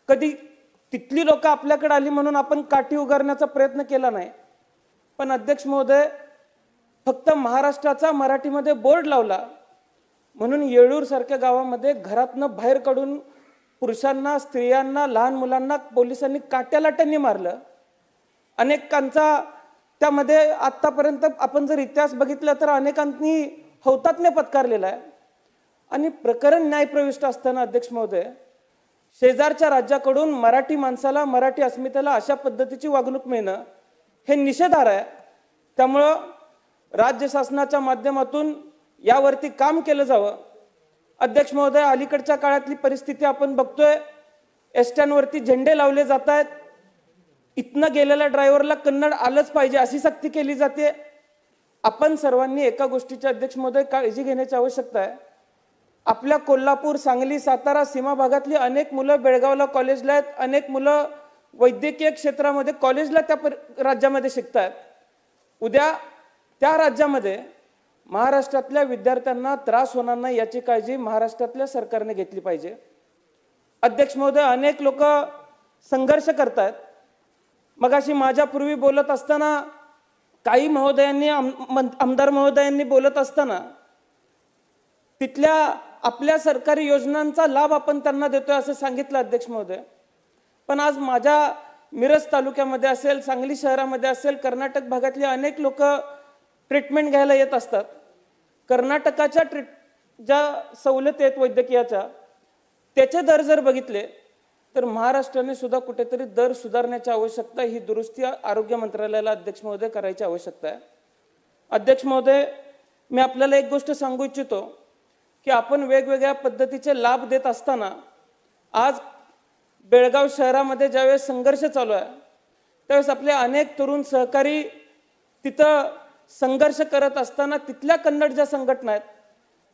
कधी तिथली लोक आपल्याकडे आली म्हणून आपण काठी उगारण्याचा प्रयत्न केला नाही। पण अध्यक्ष महोदय, फक्त महाराष्ट्राचा मराठीमध्ये बोर्ड लावला म्हणून येळूर सारख्या गावामध्ये घरातनं बाहेर काढून पुरुषांना, स्त्रियांना, लहान मुलांना पोलिसांनी काट्यालाट्यांनी मारलं। अनेकांचा त्यामध्ये आतापर्यंत आपण जर इतिहास बघितला तर अनेकांनी हौतात्म्य पत्कारलेला आहे। आणि प्रकरण न्यायप्रविष्ट असताना अध्यक्ष महोदय, शेजारच्या राज्याकडून मराठी माणसाला, मराठी अस्मितेला अशा पद्धतीची वागणूक मिळणं हे निषेधार्ह आहे। त्यामुळं राज्य शासनाच्या माध्यमातून यावरती काम केलं जावं। अध्यक्ष महोदय, अलीकडच्या काळातली परिस्थिती आपण बघतोय, एसट्यांवरती झेंडे लावले जात आहेत, इथनं गेलेल्या ड्रायव्हरला कन्नड आलंच पाहिजे अशी सक्ती केली जाते। आपण सर्वांनी एका गोष्टीची अध्यक्ष महोदय काळजी घेण्याची आवश्यकता आहे। आपल्या कोल्हापूर, सांगली, सातारा सीमा भागातली अनेक मुलं बेळगावला कॉलेजला आहेत, अनेक मुलं वैद्यकीय क्षेत्रामध्ये कॉलेजला त्या राज्यामध्ये शिकतात। उद्या त्या राज्यामध्ये महाराष्ट्रातल्या विद्यार्थ्यांना त्रास होणार नाही याची काळजी महाराष्ट्रातल्या सरकारने घेतली पाहिजे। अध्यक्ष महोदय, अनेक लोक संघर्ष करतात। मगाशी माझ्यापूर्वी बोलत असताना काही महोदयांनी, आमदार महोदयांनी बोलत असताना तिथल्या आपल्या सरकारी योजनांचा लाभ आपण त्यांना देतोय असं सांगितलं अध्यक्ष महोदय। पण आज माझ्या मिरज तालुक्यामध्ये असेल, सांगली शहरामध्ये असेल, कर्नाटक भागातले अनेक लोक ट्रीटमेंट घ्यायला येत असतात। कर्नाटकाच्या ज्या सवलती आहेत वैद्यकीयाच्या, त्याचे दर जर बघितले तर महाराष्ट्राने सुद्धा कुठेतरी दर सुधारण्याची आवश्यकता, ही दुरुस्ती आरोग्य मंत्रालयाला अध्यक्ष महोदय करायची आवश्यकता आहे। अध्यक्ष महोदय, मी आपल्याला एक गोष्ट सांगू इच्छितो की आपण वेगवेगळ्या पद्धतीचे लाभ देत असताना आज बेळगाव शहरामध्ये ज्यावेळेस संघर्ष चालू आहे त्यावेळेस आपले अनेक तरुण सहकारी तिथं संघर्ष करत असताना तिथल्या कन्नड ज्या संघटना आहेत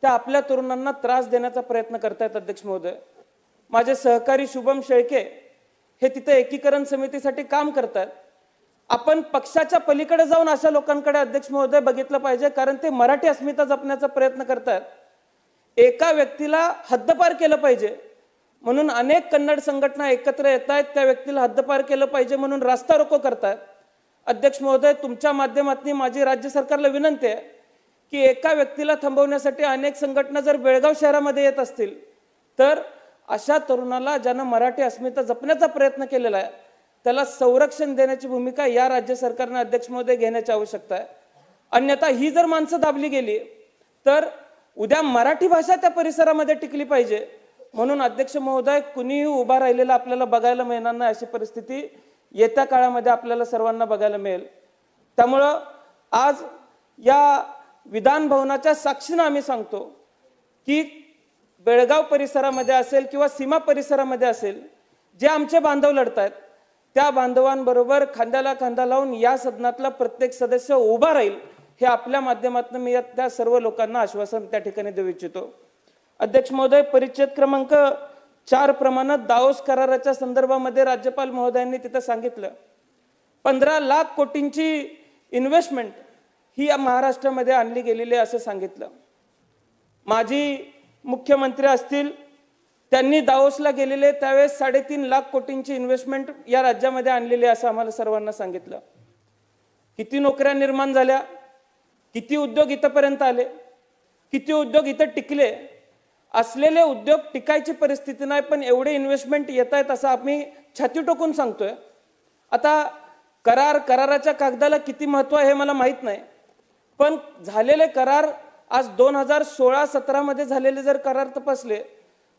त्या आपल्या तरुणांना त्रास देण्याचा प्रयत्न करतायत। अध्यक्ष महोदय, माझे सहकारी शुभम शेळके हे तिथे एकीकरण समितीसाठी काम करतात। आपण पक्षाच्या पलीकडे जाऊन अशा लोकांकडे अध्यक्ष महोदय बघितलं पाहिजे, कारण ते मराठी अस्मिता जपण्याचा प्रयत्न करतात। एका व्यक्तीला हद्दपार केलं पाहिजे म्हणून अनेक कन्नड संघटना एकत्र येत आहेत, त्या व्यक्तीला हद्दपार केलं पाहिजे म्हणून रास्ता रोको करतात। अध्यक्ष महोदय, तुमच्या माध्यमातून माझी राज्य सरकारला विनंती आहे की एका व्यक्तीला थांबवण्यासाठी अनेक संघटना जर बेळगाव शहरामध्ये येत असतील तर अशा तरुणाला, ज्यानं मराठी अस्मिता जपण्याचा प्रयत्न केलेला आहे, त्याला संरक्षण देण्याची भूमिका या राज्य सरकारने अध्यक्ष महोदय घेण्याची आवश्यकता आहे। अन्यथा ही जर माणसं दाबली गेली तर उद्या मराठी भाषा त्या परिसरामध्ये टिकली पाहिजे म्हणून अध्यक्ष महोदय, कुणीही उभा राहिलेला आपल्याला बघायला मिळणार नाही अशी परिस्थिती येत्या काळामध्ये आपल्याला सर्वांना बघायला मिळेल। त्यामुळं आज या विधान भवनाच्या साक्षीने आम्ही सांगतो की बेळगाव परिसरामध्ये असेल किंवा सीमा परिसरामध्ये असेल, जे आमचे बांधव लढतायत त्या बांधवांबरोबर खांद्याला खांदा लावून या सदनातला प्रत्येक सदस्य उभा राहील, हे आपल्या माध्यमातून मी त्या सर्व लोकांना आश्वासन त्या ठिकाणी देऊ इच्छितो। अध्यक्ष महोदय, परिच्छेद क्रमांक 4 प्रमाणे दाओस कराराच्या संदर्भामध्ये राज्यपाल महोदयांनी तिथं सांगितलं 15 लाख कोटींची इन्व्हेस्टमेंट ही महाराष्ट्रामध्ये आणली गेलेली आहे असं सांगितलं। माजी मुख्यमंत्री असतील, त्यांनी दाओसला गेलेले त्यावेळेस 3.5 लाख कोटींची इन्व्हेस्टमेंट या राज्यामध्ये आणलेली असं आम्हाला सर्वांना सांगितलं। किती नोकऱ्या निर्माण झाल्या, किती उद्योग इथपर्यंत आले, किती उद्योग इथं टिकले, असलेले उद्योग टिकायची परिस्थिती नाही पण एवढे इन्व्हेस्टमेंट येत आहेत असं आम्ही छाती टोकून सांगतोय। आता कराराच्या कागदाला किती महत्व आहे हे मला माहित नाही, पण झालेले करार आज 2016-17 मध्ये झालेले जर करार तपासले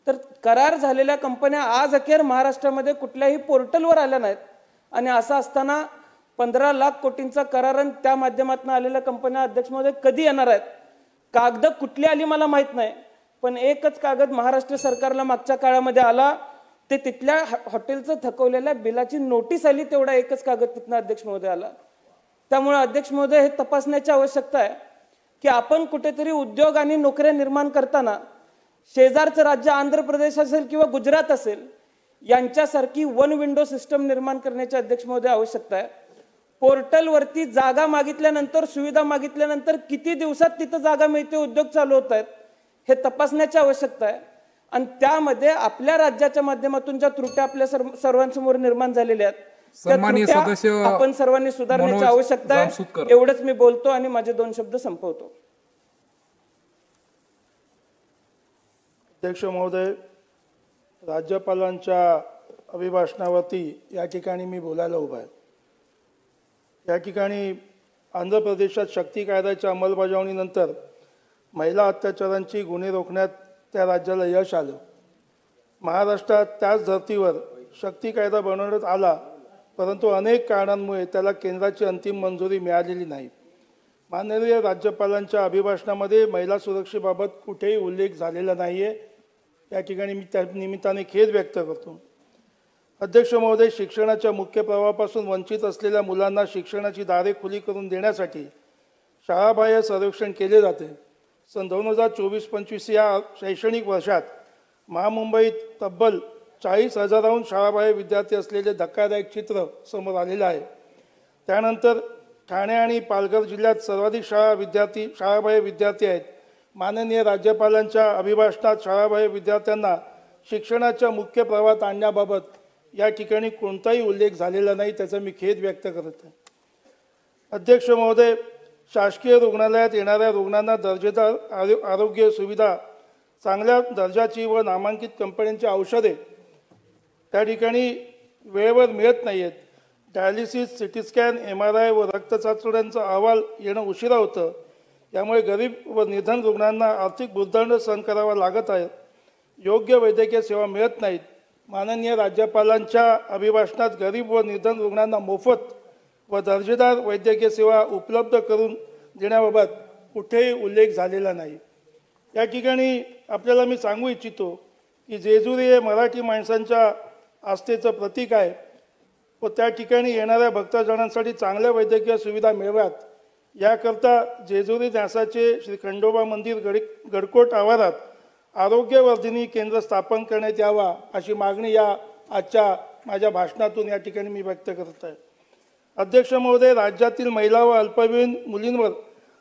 तर करार झालेल्या कंपन्या आज अखेर महाराष्ट्रामध्ये कुठल्याही पोर्टलवर आल्या नाहीत। आणि असं असताना 15 लाख कोटींचा करार आणि त्या माध्यमातून आलेल्या कंपन्या अध्यक्ष महोदय कधी येणार आहेत? कागद कुठली आली मला माहित नाही, पण एकच कागद महाराष्ट्र सरकारला मागच्या काळामध्ये आला, ते तिथल्या हॉटेलचं थकवलेल्या बिलाची नोटीस आली, तेवढा एकच कागद तिथनं अध्यक्ष महोदय आला। त्यामुळे अध्यक्ष महोदय, हे तपासण्याची आवश्यकता आहे की आपण कुठेतरी उद्योग आणि नोकऱ्या निर्माण करताना शेजारचं राज्य आंध्र प्रदेश असेल किंवा गुजरात असेल यांच्यासारखी वन विंडो सिस्टम निर्माण करण्याची अध्यक्ष महोदय आवश्यकता आहे। पोर्टलवरती जागा मागितल्यानंतर, सुविधा मागितल्यानंतर किती दिवसात तिथं जागा मिळते, उद्योग चालू होत आहेत, हे तपासण्याची आवश्यकता आहे। आणि त्यामध्ये आपल्या राज्याच्या माध्यमातून ज्या त्रुट्या आपल्या सर्वांसमोर निर्माण झालेल्या आहेत त्या सन्माननीय त्रुट्या सदस्य आपण सर्वांनी सुधारण्याची मनोज आवश्यकता आहे. जामसुदकर. एवढंच मी बोलतो आणि माझे 2 शब्द संपवतो. अध्यक्ष महोदय, राज्यपालांच्या अभिभाषणावरती या ठिकाणी मी बोलायला उभा आहे. या ठिकाणी आंध्र प्रदेशात शक्ती कायद्याच्या अंमलबजावणीनंतर महिला अत्याचारांची गुन्हे रोखण्यात त्या राज्याला यश आलं. महाराष्ट्रात त्याच धर्तीवर शक्ती कायदा बनवण्यात आला, परंतु अनेक कारणांमुळे त्याला केंद्राची अंतिम मंजुरी मिळालेली नाही. माननीय राज्यपालांच्या अभिभाषणामध्ये महिला सुरक्षेबाबत कुठेही उल्लेख झालेला नाही आहे. या ठिकाणी मी त्या निमित्ताने खेद व्यक्त करतो. अध्यक्ष महोदय, शिक्षणाच्या मुख्य प्रवाहापासून वंचित असलेल्या मुलांना शिक्षणाची दारे खुली करून देण्यासाठी शाळाबाह्य सर्वेक्षण केले जाते. सन 2024-25 या शैक्षणिक वर्षात महामुंबईत तब्बल 40,000हून शाळाबाह्य विद्यार्थी असलेले धक्कादायक चित्र समोर आलेलं आहे. त्यानंतर ठाणे आणि पालघर जिल्ह्यात सर्वाधिक शाळाबाह्य विद्यार्थी आहेत. माननीय राज्यपालांच्या अभिभाषणात शाळाबाह्य विद्यार्थ्यांना शिक्षणाच्या मुख्य प्रवाहात आणण्याबाबत या ठिकाणी कोणताही उल्लेख झालेला नाही. त्याचा मी खेद व्यक्त करत आहे. अध्यक्ष महोदय, शासकीय रुग्णालयात येणाऱ्या रुग्णांना दर्जेदार आरोग्य सुविधा, चांगल्या दर्जाची व नामांकित कंपन्यांची औषधे त्या ठिकाणी वेळेवर मिळत नाही आहेत. डायलिसिस, सिटी स्कॅन, MRI व रक्तचाचण्यांचा अहवाल येणं उशिरा होतं. यामुळे गरीब व निर्धन रुग्णांना आर्थिक भुर्दंड सहन करावा लागत आहे. योग्य वैद्यकीय सेवा मिळत नाहीत. माननीय राज्यपालांच्या अभिभाषणात गरीब व निर्धन रुग्णांना मोफत व दर्जेदार वैद्यकीय सेवा उपलब्ध करून देण्याबाबत कुठेही उल्लेख झालेला नाही. या ठिकाणी आपल्याला मी सांगू इच्छितो की जेजुरी हे मराठी माणसांच्या आस्थेचं प्रतीक आहे व त्या ठिकाणी येणाऱ्या भक्तजनांसाठी चांगल्या वैद्यकीय सुविधा मिळवाव्यात याकरता जेजुरी न्यासाचे श्री खंडोबा मंदिर गडकोट आवारात आरोग्यवर्धिनी केंद्र स्थापन करण्यात यावा अशी मागणी या आजच्या माझ्या भाषणातून या ठिकाणी मी व्यक्त करत आहे. अध्यक्ष महोदय, राज्यातील महिला व अल्पवयीन मुलींवर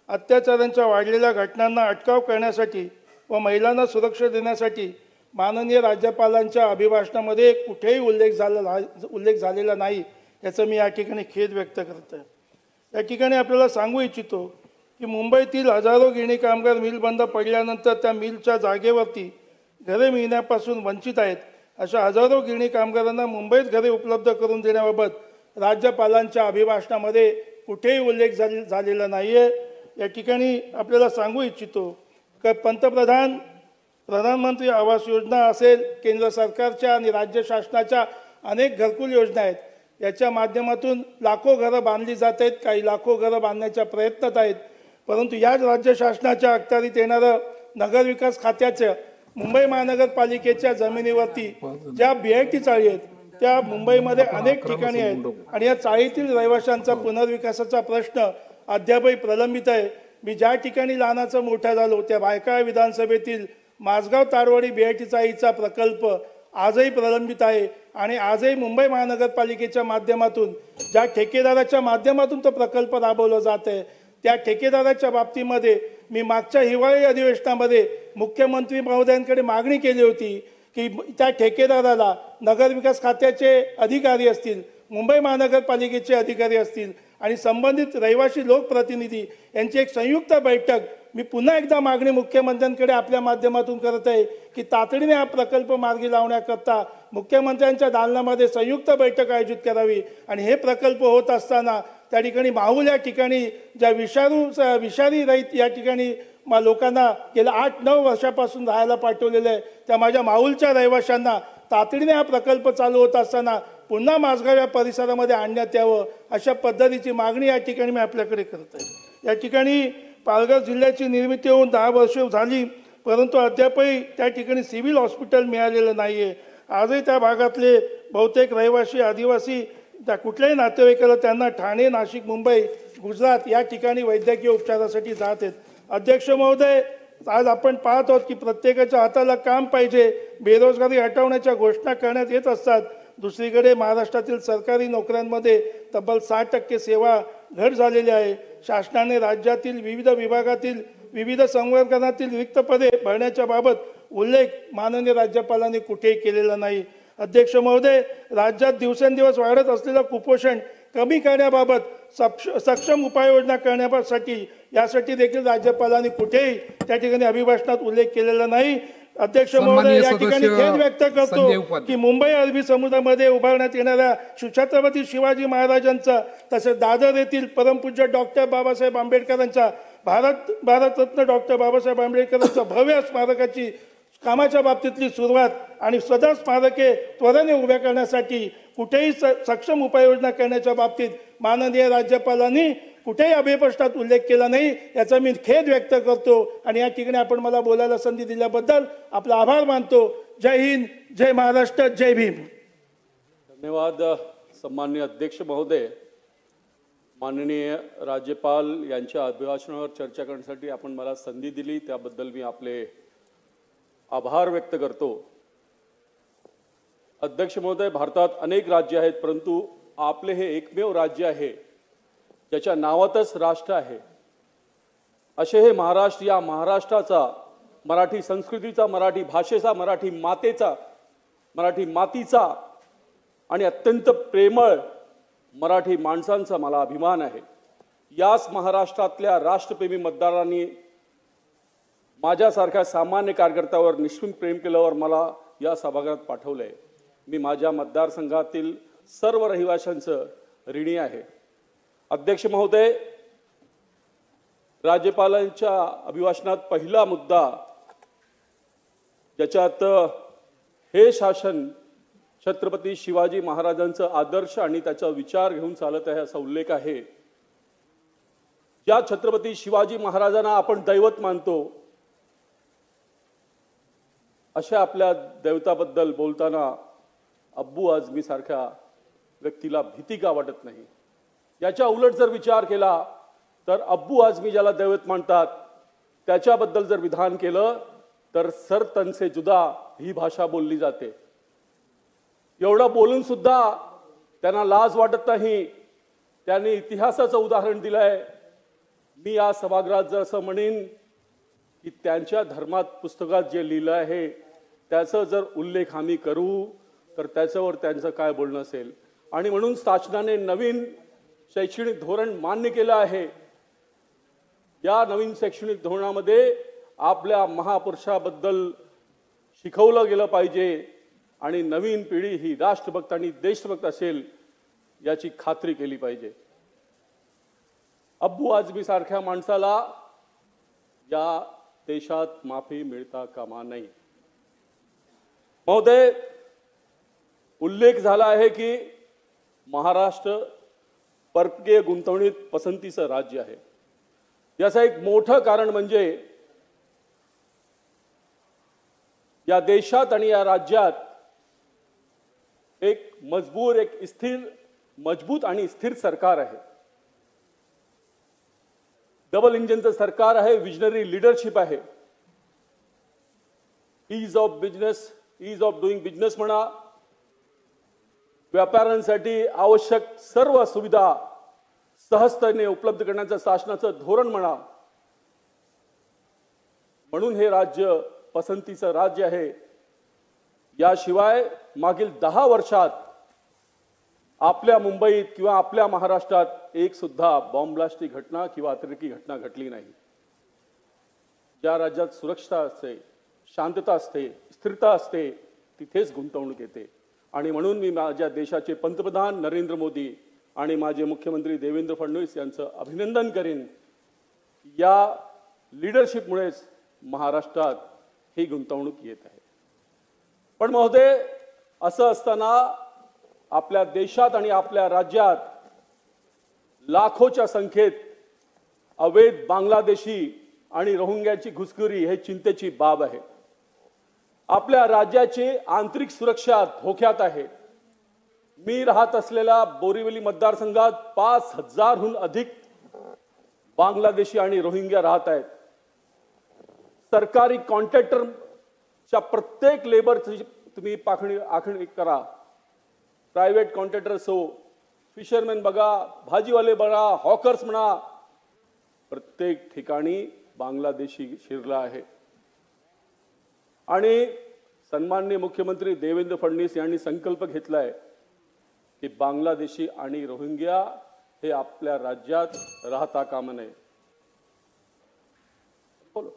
अत्याचारांच्या वाढलेल्या घटनांना अटकाव करण्यासाठी व महिलांना सुरक्षा देण्यासाठी माननीय राज्यपालांच्या अभिभाषणामध्ये कुठेही उल्लेख झालेला नाही. याचा मी या ठिकाणी खेद व्यक्त करत आहे. या ठिकाणी आपल्याला सांगू इच्छितो की मुंबईतील हजारो गिरणी कामगार मिल बंद पडल्यानंतर त्या मिलच्या जागेवरती घरे मिळण्यापासून वंचित आहेत. अशा हजारो गिरणी कामगारांना मुंबईत घरे उपलब्ध करून देण्याबाबत राज्यपालांच्या अभिभाषणामध्ये कुठेही उल्लेख झालेला नाही आहे. या ठिकाणी आपल्याला सांगू इच्छितो की प्रधानमंत्री आवास योजना असेल, केंद्र सरकारच्या आणि राज्य शासनाच्या अनेक घरकुल योजना आहेत. याच्या माध्यमातून लाखो घरं बांधली जात आहेत. काही लाखो घरं बांधण्याच्या प्रयत्नात आहेत. परंतु याच राज्य शासनाच्या अखत्यारीत येणारं नगरविकास खात्याच्या मुंबई महानगरपालिकेच्या जमिनीवरती ज्या BIT चाळी आहेत त्या मुंबईमध्ये अनेक ठिकाणी आहेत आणि या चाळीतील रहिवाशांचा पुनर्विकासाचा प्रश्न अद्यापही प्रलंबित आहे. मी ज्या ठिकाणी लहानाचा मोठा झालो त्या भायखळा विधानसभेतील माझगाव तारवाडी BIT चाळीचा प्रकल्प आजही प्रलंबित आहे आणि आजही मुंबई महानगरपालिकेच्या माध्यमातून ज्या ठेकेदाराच्या माध्यमातून तो प्रकल्प राबवला जात आहे त्या ठेकेदाराच्या बाबतीमध्ये मी मागच्या हिवाळी अधिवेशनामध्ये मुख्यमंत्री महोदयांकडे मागणी केली होती की त्या ठेकेदाराला नगरविकास खात्याचे अधिकारी असतील, मुंबई महानगरपालिकेचे अधिकारी असतील आणि संबंधित रहिवासी लोकप्रतिनिधी यांची एक संयुक्त बैठक मी पुन्हा एकदा मागणी मुख्यमंत्र्यांकडे आपल्या माध्यमातून करत आहे की तातडीने हा प्रकल्प मार्गी लावण्याकरता मुख्यमंत्र्यांच्या दालनामध्ये संयुक्त बैठक आयोजित करावी आणि हे प्रकल्प होत असताना त्या ठिकाणी माहुल या ठिकाणी ज्या विषारी रहित या ठिकाणी लोकांना गेल्या 8-9 वर्षापासून राहायला पाठवलेलं आहे त्या माझ्या माहुलच्या रहिवाशांना तातडीने हा प्रकल्प चालू होत असताना पुन्हा माझगाव या परिसरामध्ये आणण्यात यावं अशा पद्धतीची मागणी या ठिकाणी मी आपल्याकडे करत आहे. या ठिकाणी पालघर जिल्ह्याची निर्मिती होऊन 10 वर्ष झाली परंतु अद्यापही त्या ठिकाणी सिव्हिल हॉस्पिटल मिळालेलं नाही आहे. आजही त्या भागातले बहुतेक रहिवासी आदिवासी त्या कुठल्याही नातेवाईकाला त्यांना ठाणे, नाशिक, मुंबई, गुजरात या ठिकाणी वैद्यकीय उपचारासाठी जात आहेत. अध्यक्ष महोदय, आज आपण पाहत आहोत की प्रत्येकाच्या हाताला काम पाहिजे, बेरोजगारी हटवण्याच्या घोषणा करण्यात येत असतात. दुसरीकडे महाराष्ट्रातील सरकारी नोकऱ्यांमध्ये तब्बल 60% सेवा घट झालेली आहे. शासनाने राज्यातील विविध विभागातील विविध संवर्गातील रिक्त पदे भरण्याच्या बाबत उल्लेख माननीय राज्यपालांनी कुठेही केलेला नाही. अध्यक्ष महोदय, राज्यात दिवसेंदिवस वाढत असलेलं कुपोषण कमी करण्याबाबत सक्षम उपाययोजना करण्यासाठी यासाठी देखील राज्यपालांनी कुठेही त्या ठिकाणी अभिभाषणात उल्लेख केलेला नाही. अध्यक्ष महोदय, या ठिकाणी खेद व्यक्त करतो की मुंबई अरबी समुद्रामध्ये उभारण्यात येणाऱ्या छत्रपती शिवाजी महाराजांचा तसेच दादर येथील परमपूज्य डॉक्टर बाबासाहेब आंबेडकरांच्या भारतरत्न डॉक्टर बाबासाहेब आंबेडकरांच्या भव्य स्मारकाची कामाच्या बाबतीतली सुरुवात आणि सदर स्मारके त्वरेने उभ्या करण्यासाठी कुठेही सक्षम उपाययोजना करण्याच्या बाबतीत माननीय राज्यपालांनी कुठेही अभिभाषणात उल्लेख केला नाही. याचा मी खेद व्यक्त करतो आणि या ठिकाणी आपण मला बोलायला संधी दिल्याबद्दल आपला आभार मानतो. जय हिंद, जय महाराष्ट्र, जय भीम. धन्यवाद सन्माननीय अध्यक्ष महोदय. माननीय राज्यपाल यांच्या अभिभाषणावर चर्चा करण्यासाठी आपण मला संधी दिली त्याबद्दल मी आपले आभार व्यक्त करतो. अध्यक्ष महोदय, भारतात अनेक राज्य आहेत, परंतु आपले हे एकमेव राज्य आहे ज्याच्या नावातच राष्ट्र आहे. असे हे महाराष्ट्र, या महाराष्ट्राचा, मराठी संस्कृतीचा, मराठी भाषेचा, मराठी मातेचा, मराठी मातीचा आणि अत्यंत प्रेमळ मराठी माणसांचा मला अभिमान आहे. याच महाराष्ट्रातल्या राष्ट्रप्रेमी मतदारांनी माझ्यासारख्या सामान्य कार्यकर्त्यावर निष्ठुर प्रेम केल्यावर मला या सभागृहात पाठवलंय. मी माझ्या मतदारसंघातील सर्व रहिवाशांचं ऋणी आहे. अध्यक्ष महोदय, राज्यपालांच्या अभिभाषणात पहिला मुद्दा ज्याच्यात हे शासन छत्रपती शिवाजी महाराजांचा आदर्श आणि त्याचा विचार घेऊन चालत आहे असा उल्लेख आहे. ज्या छत्रपती शिवाजी महाराजांना आपण दैवत मानतो अशा आपल्या दैवताबद्दल बोलताना अब्बू आझमी सारख्या व्यक्तीला भीती का वाटत नाही? याच्या उलट जर विचार केला तर अब्बू आझमी ज्याला दैवत मानतात त्याच्याबद्दल जर विधान केलं तर सर तन से जुदा ही भाषा बोलली जाते. एवढं बोलून सुद्धा त्यांना लाज वाटत नाही. त्यांनी इतिहासाचं उदाहरण दिलंय. मी या सभागृहात जर असं म्हणेन की त्यांच्या धर्मात पुस्तकात जे लिहिलं आहे त्याचा जर उल्लेख आम्ही करू तर त्याच्यावर त्यांचं काय बोलणं असेल. आणि म्हणून शासनाने नवीन शैक्षणिक धोरण मान्य केलं आहे. या नवीन शैक्षणिक धोरणामध्ये आपल्या महापुरुषाबद्दल शिकवलं गेलं पाहिजे आणि नवीन पिढी ही राष्ट्रभक्त आणि देशभक्त असेल याची खात्री केली पाहिजे. अब्बू आझमी सारख्या माणसाला या देशात माफी मिळता कामा नये. महोदय, उल्लेख झाला आहे की महाराष्ट्र परकीय गुंतवणुकीत पसंतीचं राज्य आहे. याचं एक मोठं कारण म्हणजे या देशात आणि या राज्यात एक मजबूत आणि स्थिर सरकार आहे. डबल इंजिनचं सरकार आहे. विजनरी लीडरशिप आहे. ईज ऑफ डुईंग बिझनेस म्हणा, व्यापाऱ्यांसाठी आवश्यक सर्व सुविधा सहजतेने उपलब्ध करण्याचं शासनाचं धोरण म्हणा. म्हणून हे राज्य पसंतीचं राज्य आहे. याशिवाय मागील 10 वर्षात आपल्या मुंबईत किंवा आपल्या महाराष्ट्रात एक सुद्धा बॉम्बब्लास्टची घटना किंवा अतिरेकी घटना घडली नाही. ज्या राज्यात सुरक्षता असते, शांतता असते, स्थिरता असते, तिथेच गुंतवणूक येते. आणि म्हणून मी माझ्या देशाचे पंतप्रधान नरेंद्र मोदी आणि माझे मुख्यमंत्री देवेंद्र फडणवीस यांचं अभिनंदन करेन. या लीडरशिपमुळेच महाराष्ट्रात ही गुंतवणूक येत आहे. पण महोदय, असं असताना आपल्या देशात आणि आपल्या राज्यात लाखोच्या संख्येत अवैध बांगलादेशी आणि रोहिंग्याची घुसखोरी हे चिंतेची बाब आहे. आपल्या राज्याची आंतरिक सुरक्षा धोक्यात आहे. मी राहत असलेल्या बोरीवली मतदारसंघात 5000हून अधिक बांगलादेशी आणि रोहिंग्या राहत आहेत. सरकारी कॉन्ट्रॅक्टरच्या प्रत्येक लेबरची तुम्ही आखणी करा. प्रायव्हेट कॉन्ट्रॅक्टर असो, फिशरमॅन बघा, भाजीवाले बघा, हॉकर्स म्हणा, प्रत्येक ठिकाणी बांगलादेशी शिरला आहे. आणि सन्माननीय मुख्यमंत्री देवेंद्र फडणवीस यांनी संकल्प घेतलाय की बांगलादेशी आणि रोहिंग्या हे आपल्या राज्यात राहता कामा नये. बोलो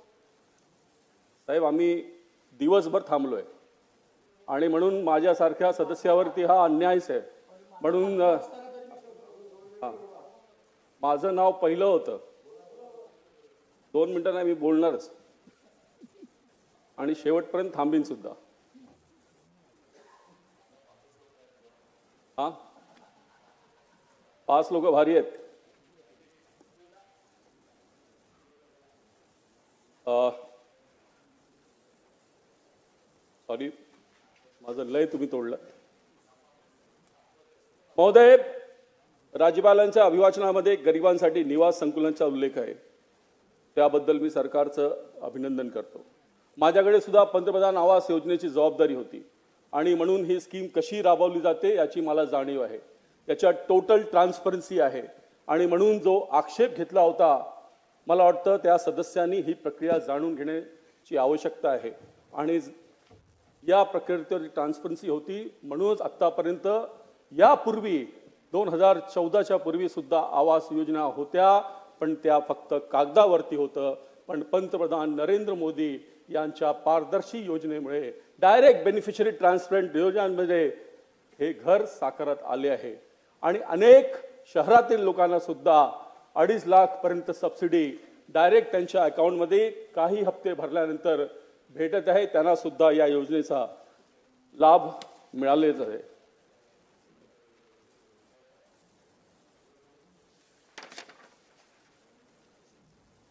साहेब, आम्ही दिवसभर थांबलोय आणि म्हणून माझ्यासारख्या सदस्यावरती हा अन्यायच आहे. म्हणून माझं नाव पहिलं होतं. 2 मिनिटं नाही, मी बोलणारच आणि शेवटपर्यंत थांबीन सुद्धा. हा 5 लोक भारी आहेत. सॉरी, माझं लय तुम्ही तोडलं. महोदय, राज्यपालांच्या अभिभाषणामध्ये गरिबांसाठी निवास संकुलांचा उल्लेख आहे. त्याबद्दल मी सरकारचं अभिनंदन करतो. माझ्याकडे सुद्धा पंतप्रधान आवास योजनेची जबाबदारी होती आणि म्हणून ही स्कीम कशी राबवली जाते याची मला जाणीव आहे. याच्यात टोटल ट्रान्सपरन्सी आहे आणि म्हणून जो आक्षेप घेतला होता, मला वाटतं त्या सदस्यांनी ही प्रक्रिया जाणून घेण्याची आवश्यकता आहे आणि या प्रक्रियेवर ट्रान्सपरन्सी होती. म्हणूनच आतापर्यंत यापूर्वी 2014च्या पूर्वी सुद्धा आवास योजना होत्या, पण त्या फक्त कागदावरती होतं. पण पंतप्रधान नरेंद्र मोदी यांच्या पारदर्शी योजनेमुळे डायरेक्ट बेनिफिशरी ट्रान्सपरंट योजनांमध्ये हे घर साकारत आले आहे आणि अनेक शहरातील लोकांना सुद्धा 2.5 लाख पर्यंत सबसिडी डायरेक्ट त्यांच्या अकाउंटमध्ये काही हप्ते भरल्यानंतर भेटत आहे. त्यांना सुद्धा या योजनेचा लाभ मिळालेच आहे.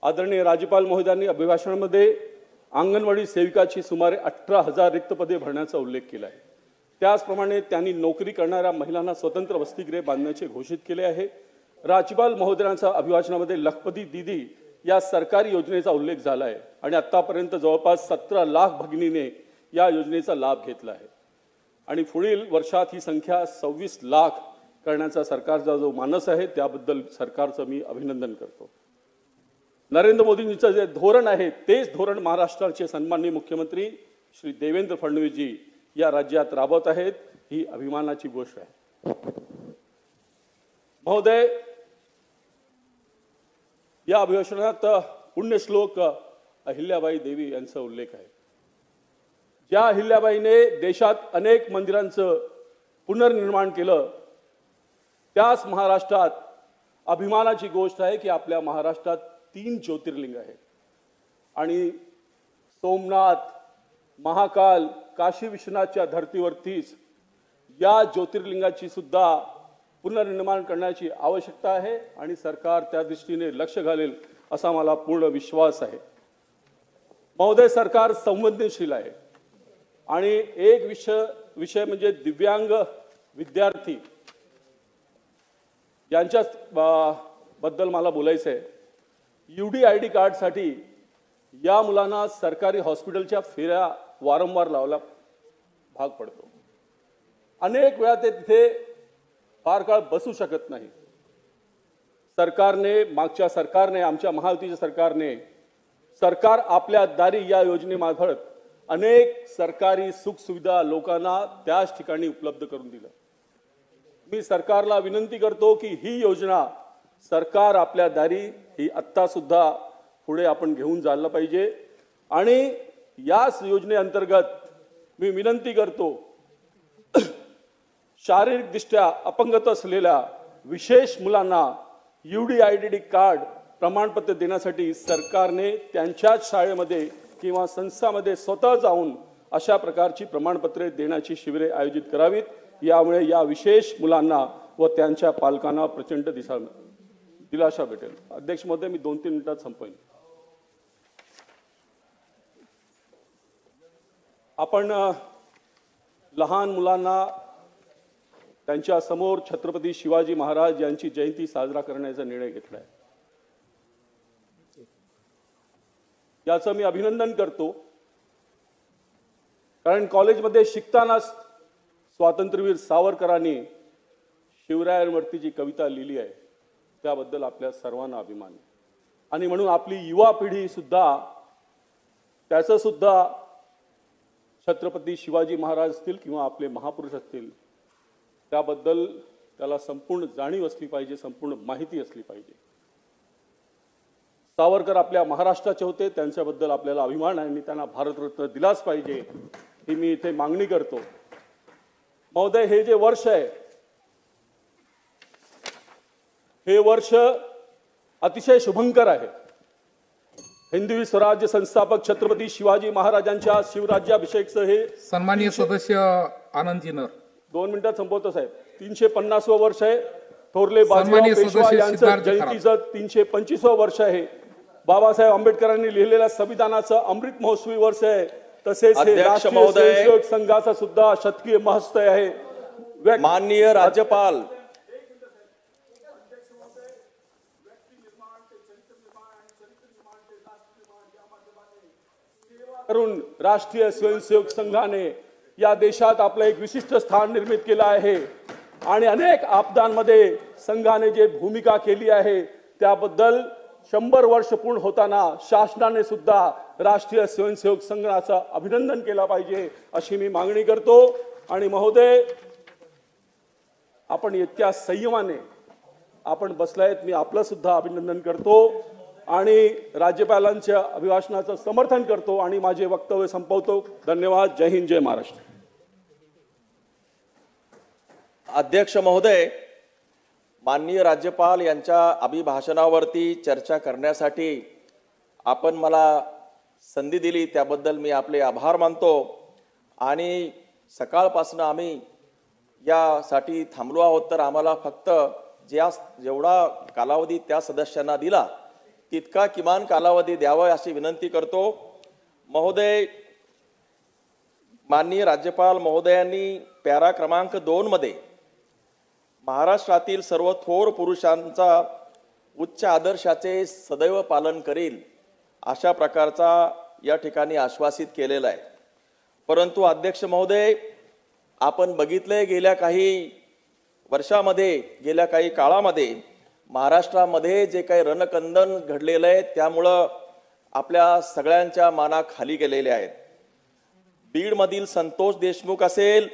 आदरणीय राज्यपाल महोदयांनी अभिभाषणामध्ये अंगणवाडी सेविकाची सुमारे 18,000 रिक्त पदे भरण्याचा उल्लेख केला आहे. त्याचप्रमाणे त्यांनी नोकरी करणाऱ्या महिलांना स्वतंत्र वसतिगृहे बांधण्याचे घोषित केले आहे. राज्यपाल महोदयांच्या अभिभाषणामध्ये लखपती दीदी या सरकारी योजनेचा उल्लेख झाला आहे आणि आतापर्यंत जवळपास 17 लाख भगिनीने या योजनेचा लाभ घेतला आहे आणि पुढील वर्षात ही संख्या 26 लाख करण्याचा सरकारचा जो मानस आहे त्याबद्दल सरकारचं मी अभिनंदन करतो. नरेंद्र मोदींचं जे धोरण आहे तेच धोरण महाराष्ट्राचे सन्माननीय मुख्यमंत्री श्री देवेंद्र फडणवीसजी या राज्यात राबवत आहेत. ही अभिमानाची गोष्ट आहे. महोदय, या अभिभाषणात पुण्यश्लोक अहिल्याबाई देवी यांचा उल्लेख आहे. ज्या अहिल्याबाईने देशात अनेक मंदिरांचं पुनर्निर्माण केलं, त्याच महाराष्ट्रात अभिमानाची गोष्ट आहे की आपल्या महाराष्ट्रात 3 ज्योतिर्लिंग आहेत आणि सोमनाथ, महाकाल, काशी विश्वनाथच्या धर्तीवरतीच या ज्योतिर्लिंगाची सुद्धा पुनर्निर्माण करण्याची आवश्यकता आहे आणि सरकार त्या दृष्टीने लक्ष घालेल असा मला पूर्ण विश्वास आहे. महोदय, सरकार संवेदनशील आहे आणि एक विषय म्हणजे दिव्यांग विद्यार्थी यांच्या बद्दल मला बोलायचं आहे. UDID कार्डसाठी या मुलांना सरकारी हॉस्पिटलच्या फेऱ्या वारंवार लावला भाग पडतो. अनेक वेळा ते तिथे फार काळ बसू शकत नाही. मागच्या सरकारने, आमच्या महायुतीच्या सरकारने सरकार आपल्या दारी या योजनेमार्फत अनेक सरकारी सुखसुविधा लोकांना त्याच ठिकाणी उपलब्ध करून दिलं. मी सरकारला विनंती करतो की ही योजना सरकार आपल्या दारी ही आत्ता सुद्धा पुढे आपण घेऊन जायला पाहिजे आणि याच योजनेअंतर्गत मी विनंती करतो शारीरिकदृष्ट्या अपंगत असलेल्या विशेष मुलांना UDID कार्ड प्रमाणपत्र देण्यासाठी सरकारने त्यांच्याच शाळेमध्ये किंवा संस्थांमध्ये स्वतः जाऊन अशा प्रकारची प्रमाणपत्रे देण्याची शिबिरे आयोजित करावीत. यामुळे या विशेष मुलांना व त्यांच्या पालकांना प्रचंड दिलासा भेटेल. अध्यक्ष महोदय, मी 2-3 मिनिटात संपवेन. आपण लहान मुलांना त्यांच्या समोर छत्रपती शिवाजी महाराज यांची जयंती साजरा करण्याचा निर्णय घेतला आहे. याचं मी अभिनंदन करतो, कारण कॉलेजमध्ये शिकताना स्वातंत्र्यवीर सावरकरांनी शिवरायांवरती जी कविता लिहिली आहे त्याबद्दल आपल्या सर्वांना अभिमान आहे आणि म्हणून आपली युवा पिढी सुद्धा त्याचं सुद्धा छत्रपती शिवाजी महाराज असतील किंवा आपले महापुरुष असतील त्याबद्दल त्याला संपूर्ण जाणीव असली पाहिजे, संपूर्ण माहिती असली पाहिजे. सावरकर आपल्या महाराष्ट्राचे होते, त्यांच्याबद्दल आपल्याला अभिमान आहे आणि त्यांना भारतरत्न दिलाच पाहिजे ही मी इथे मागणी करतो. महोदय, हे जे वर्ष आहे हे वर्ष अतिशय शुभंकर आहे. हिंदवी स्वराज्य संस्थापक छत्रपती शिवाजी महाराजांच्या शिवराज्याभिषेकचं हे सन्माननीय सदस्य आनंद जिनर 2 मिनिटात संपवतो साहेब. 350वं वर्ष आहे. थोरले बाजीराव सन्माननीय पेशवा सदस्य यांचं सिद्धार्थ जयंतीचं 325वं वर्ष आहे. बाबासाहेब आंबेडकरांनी लिहिलेल्या संविधानाचं अमृत महोत्सवी वर्ष आहे. तसेच हे अध्यक्ष राष्ट्रीय महोदय, स्वयंसेवक संघाचा सुद्धा शतकीय महोत्सव आहे. माननीय राज्यपाल करून राष्ट्रीय स्वयंसेवक संघाने या देशात आपलं एक विशिष्ट स्थान निर्मित केलं आहे आणि अनेक आपदांमध्ये संघाने जे भूमिका केली आहे त्याबद्दल 100 वर्ष पूर्ण होताना शासनाने सुद्धा राष्ट्रीय स्वयंसेवक संघाचं अभिनंदन केलं पाहिजे अशी मी मागणी करतो. आणि महोदय, आपण इतक्या संयमाने आपण बसलायत, मी आपलं सुद्धा अभिनंदन करतो आणि राज्यपालांच्या अभिभाषणाचं समर्थन करतो आणि माझे वक्तव्य संपवतो. धन्यवाद. जय हिंद, जय महाराष्ट्र. अध्यक्ष महोदय, माननीय राज्यपाल यांच्या अभिभाषणावरती चर्चा करण्यासाठी आपण मला संधी दिली त्याबद्दल मी आपले आभार मानतो. आणि सकाळपासून आम्ही यासाठी थांबलो आहोत, तर आम्हाला फक्त जेवढा कालावधी त्या सदस्यांना दिला तितका किमान कालावधी द्यावा अशी विनंती करतो. महोदय, माननीय राज्यपाल महोदयांनी पॅरा क्रमांक 2 मध्ये महाराष्ट्रातील सर्व थोर पुरुषांचा उच्च आदर्शाचे सदैव पालन करील अशा प्रकारचा या ठिकाणी आश्वासित केलेला आहे. परंतु अध्यक्ष महोदय, आपण बघितले गेल्या काही वर्षामध्ये, गेल्या काही काळामध्ये महाराष्ट्रामध्ये जे काही रणकंदन घडलेलं आहे त्यामुळं आपल्या सगळ्यांच्या माना खाली गेलेल्या आहेत. बीडमधील संतोष देशमुख असेल,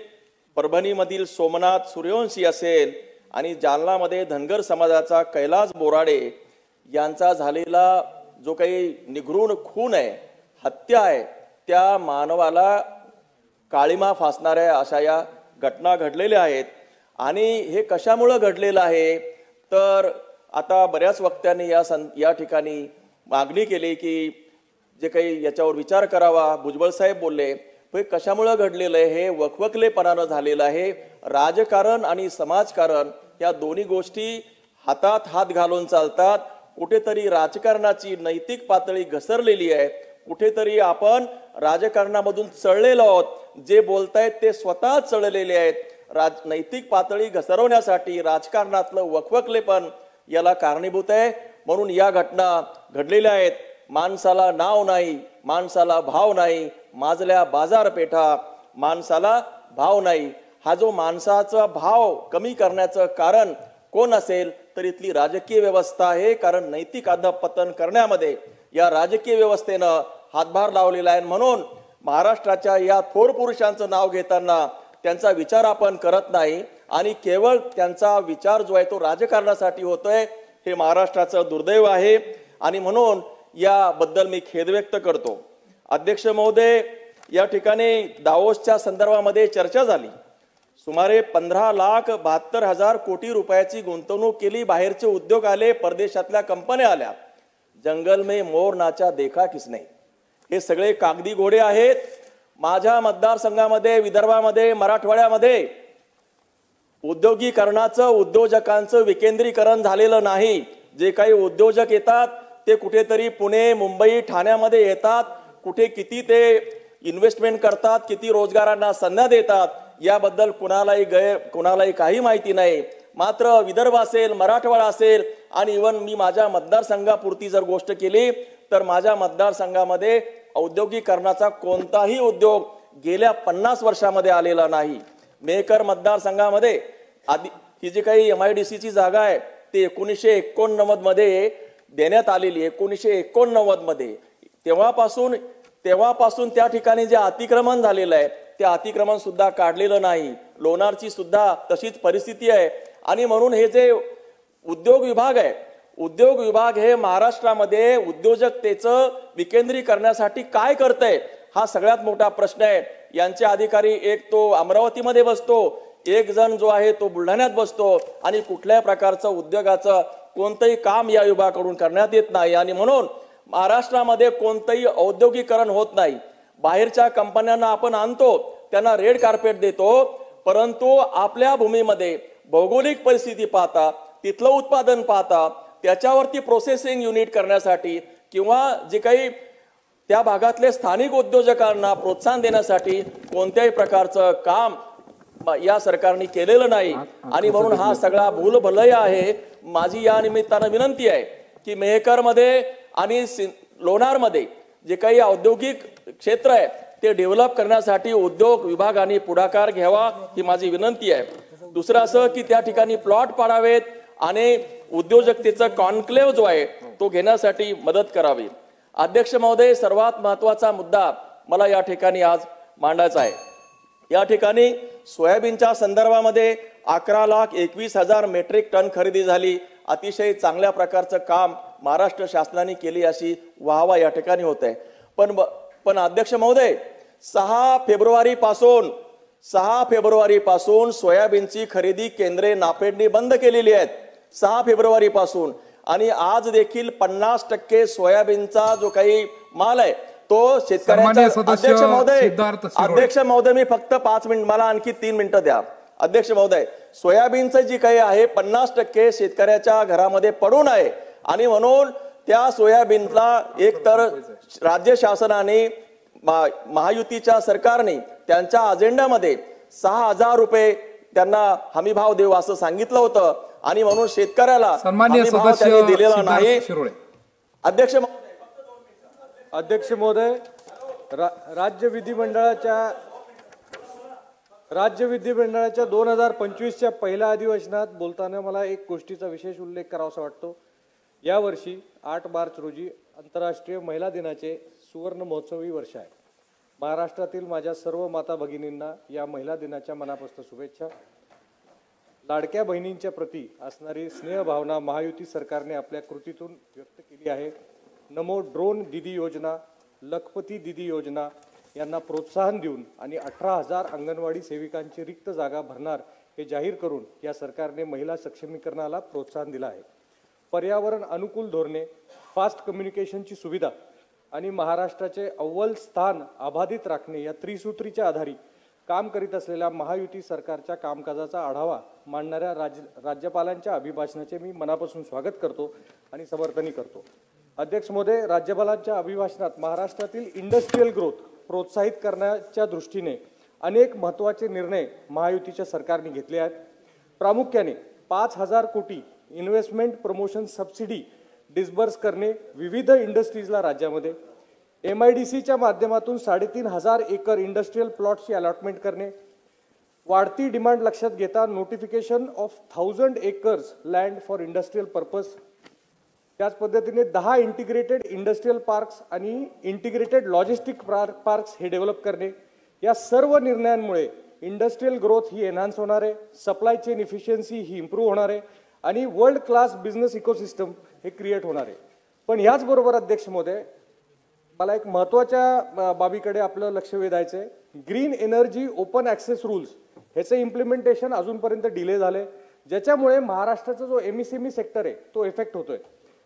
परभणीमधील सोमनाथ सूर्यवंशी असेल आणि जालनामध्ये धनगर समाजाचा कैलास बोराडे यांचा झालेला जो काही निघृण खून आहे, हत्या आहे, त्या मानवाला काळिमा फासणाऱ्या अशा या घटना घडलेल्या आहेत. आणि हे कशामुळं घडलेलं आहे तर आता बऱ्याच वक्त्यांनी या ठिकाणी मागणी केली की जे काही याच्यावर विचार करावा. भुजबळ साहेब बोलले, हे कशामुळं घडलेलं आहे? हे वकवकलेपणानं झालेलं आहे. राजकारण आणि समाजकारण या दोन्ही गोष्टी हातात हात घालून चालतात. कुठेतरी राजकारणाची नैतिक पातळी घसरलेली आहे. कुठेतरी आपण राजकारणामधून चढलेलो आहोत. जे बोलतायत ते स्वतः चढलेले आहेत. नैतिक पातळी घसरवण्यासाठी राजकारणातलं वकवकलेपण याला कारणीभूत आहे. म्हणून या घटना घडलेल्या आहेत. माणसाला नाव नाही, माणसाला भाव नाही, माजल्या बाजारपेठा, माणसाला भाव नाही. हा जो माणसाचा भाव कमी करण्याचं कारण कोण असेल तर इथली राजकीय व्यवस्था आहे. कारण नैतिक अधःपतन करण्यामध्ये या राजकीय व्यवस्थेनं हातभार लावलेला आहे. म्हणून महाराष्ट्राच्या या थोर पुरुषांचं नाव घेताना त्यांचा विचार आपण करत नाही आणि केवळ त्यांचा विचार जो आहे तो राजकारणासाठी होतोय. हे महाराष्ट्राचं दुर्दैव आहे आणि म्हणून याबद्दल मी खेद व्यक्त करतो. अध्यक्ष महोदय, या ठिकाणी दावोसच्या संदर्भामध्ये चर्चा झाली. सुमारे 15,72,000 कोटी रुपयाची गुंतवणूक केली. बाहेरचे उद्योग आले, परदेशातल्या कंपन्या आल्या. जंगल में मोर नाचा देखा किसने. हे सगळे कागदी घोडे आहेत. माझ्या मतदारसंघामध्ये, विदर्भामध्ये, मराठवाड्यामध्ये उद्योगीकरणाचं, उद्योजकांचं विकेंद्रीकरण झालेलं नाही. जे काही उद्योजक येतात ते कुठेतरी पुणे, मुंबई, ठाण्यामध्ये येतात. कुठे किती ते इन्व्हेस्टमेंट करतात, किती रोजगारांना संधी देतात याबद्दल कुणालाही काही माहिती नाही. मात्र विदर्भ असेल, मराठवाडा असेल आणि इव्हन मी माझ्या मतदारसंघापुरती जर गोष्ट केली तर माझ्या मतदारसंघामध्ये औद्योगिकरणाचा कोणताही उद्योग गेल्या 50 वर्षामध्ये आलेला नाही. मेकर मतदारसंघामध्ये आधी ही जी काही MIDCची जागा आहे ती 1989 मध्ये देण्यात आलेली. 1989 मध्ये तेव्हापासून तेव्हापासून त्या ठिकाणी जे अतिक्रमण झालेलं आहे ते अतिक्रमण सुद्धा काढलेलं नाही. लोणारची सुद्धा तशीच परिस्थिती आहे. आणि म्हणून हे जे उद्योग विभाग आहे, उद्योग विभाग हे महाराष्ट्रामध्ये उद्योजकतेचं विकेंद्रीकरणासाठी काय करतंय हा सगळ्यात मोठा प्रश्न आहे. यांचे अधिकारी एक तो अमरावतीमध्ये बसतो, एक जण जो आहे तो बुलढाण्यात बसतो आणि कुठल्याही प्रकारचं उद्योगाचं कोणतंही काम या विभागाकडून करण्यात येत नाही. आणि म्हणून महाराष्ट्रामध्ये कोणतंही औद्योगिकरण होत नाही. बाहेरच्या कंपन्यांना आपण आणतो, त्यांना रेड कार्पेट देतो, परंतु आपल्या भूमीमध्ये भौगोलिक परिस्थिती पाहता, तिथलं उत्पादन पाहता, त्याच्यावरती प्रोसेसिंग युनिट करण्यासाठी किंवा जे काही त्या भागातले स्थानिक उद्योजकांना प्रोत्साहन देण्यासाठी कोणत्याही प्रकारचं काम या सरकारने केलेलं नाही. आणि म्हणून हा सगळा भूलभुलैया आहे. माझी या निमित्तानं विनंती आहे की मेहकरमध्ये आणि लोणारमध्ये जे काही औद्योगिक क्षेत्र आहे ते डेव्हलप करण्यासाठी उद्योग विभागाने पुढाकार घ्यावा ही माझी विनंती आहे. दुसरं असं की त्या ठिकाणी प्लॉट पाडावेत आणि उद्योजकतेचा कॉन्क्लेव्ह जो आहे तो घेण्यासाठी मदत करावी. अध्यक्ष महोदय, सर्वात महत्वाचा मुद्दा मला या ठिकाणी आज मांडायचा आहे. या ठिकाणी सोयाबीनच्या संदर्भामध्ये 11,21,000 मेट्रिक टन खरेदी झाली. अतिशय चांगल्या प्रकारचं काम महाराष्ट्र शासनाने केली अशी वाहवा या ठिकाणी होत आहे. पण अध्यक्ष महोदय, 6 फेब्रुवारी पासून सोयाबीनची खरेदी केंद्रे नाफेडने बंद केलेली आहेत. 6 फेब्रुवारी पासून. आणि आज देखील 50% सोयाबीनचा जो काही माल आहे तो शेतकऱ्यांच्या. अध्यक्ष महोदय मी फक्त 5 मिनिट, मला आणखी 3 मिनिटं द्या. अध्यक्ष महोदय, सोयाबीनचं जी काही आहे 50% शेतकऱ्याच्या घरामध्ये पडून आहे. आणि म्हणून त्या सोयाबीनला एकतर राज्य शासनाने महायुतीच्या सरकारने त्यांच्या अजेंड्यामध्ये 6,000 रुपये त्यांना हमीभाव देऊ असं सांगितलं होतं. आणि म्हणून शेतकऱ्याला हमीभाव त्यांनी दिलेला नाही. अध्यक्ष महोदय, राज्य विधिमंडळाच्या 2025च्या पहिल्या अधिवेशनात बोलताना मला एक गोष्टीचा विशेष उल्लेख करावासा वाटतो. यावर्षी 8 मार्च रोजी आंतरराष्ट्रीय महिला दिनाचे सुवर्ण महोत्सवी वर्ष आहे. महाराष्ट्रातील माझ्या सर्व माता भगिनींना या महिला दिनाच्या मनापासून शुभेच्छा. लाडक्या बहिणींच्या प्रती असणारी स्नेहभावना महायुती सरकारने आपल्या कृतीतून व्यक्त केली आहे. नमो ड्रोन दीदी योजना, लखपती दीदी योजना यांना प्रोत्साहन देऊन आणि 18,000 अंगणवाडी सेविकांची रिक्त जागा भरणार हे जाहीर करून या सरकारने महिला सक्षमीकरणाला प्रोत्साहन दिलं आहे. पर्यावरण अनुकूल धोरणे, फास्ट कम्युनिकेशनची सुविधा आणि महाराष्ट्राचे अव्वल स्थान अबाधित राखणे या त्रिसूत्रीच्या आधारे काम करीत असलेल्या महायुती सरकारच्या कामकाजाचा आढावा मांडणाऱ्या राज्यपालांच्या अभिभाषणाचे मी मनापासून स्वागत करतो आणि समर्थनही करतो. अध्यक्ष महोदय, राज्यपालांच्या अभिभाषणात महाराष्ट्रातील इंडस्ट्रियल ग्रोथ प्रोत्साहित करण्याच्या दृष्टीने अनेक महत्त्वाचे निर्णय महायुतीच्या सरकारने घेतले आहेत. प्रामुख्याने 5,000 कोटी इन्व्हेस्टमेंट प्रमोशन सबसिडी डिस्बर्स करणे विविध इंडस्ट्रीजला राज्यामध्ये, MIDCच्या माध्यमातून 3,500 एकर इंडस्ट्रियल प्लॉट्सची अलॉटमेंट करणे, वाढती डिमांड लक्षात घेता notification of 1,000 acres land for industrial purpose, त्याच पद्धतीने 10 इंटिग्रेटेड इंडस्ट्रियल पार्क्स आणि इंटिग्रेटेड लॉजिस्टिक पार्क्स हे डेव्हलप करणे. या सर्व निर्णयांमुळे इंडस्ट्रियल ग्रोथ ही एनहान्स होणार आहे, सप्लाय चेन इफिशियन्सी ही इम्प्रूव्ह होणार आहे आणि वर्ल्ड क्लास बिझनेस इकोसिस्टम हे क्रिएट होणार आहे. पण याचबरोबर अध्यक्ष महोदय, मला एक महत्त्वाच्या बाबीकडे आपलं लक्ष वेधायचं आहे. Green energy open access rules ह्याचं इम्प्लिमेंटेशन अजूनपर्यंत डिले झाले, ज्याच्यामुळे महाराष्ट्राचा जो MSME सेक्टर आहे तो इफेक्ट होतोय.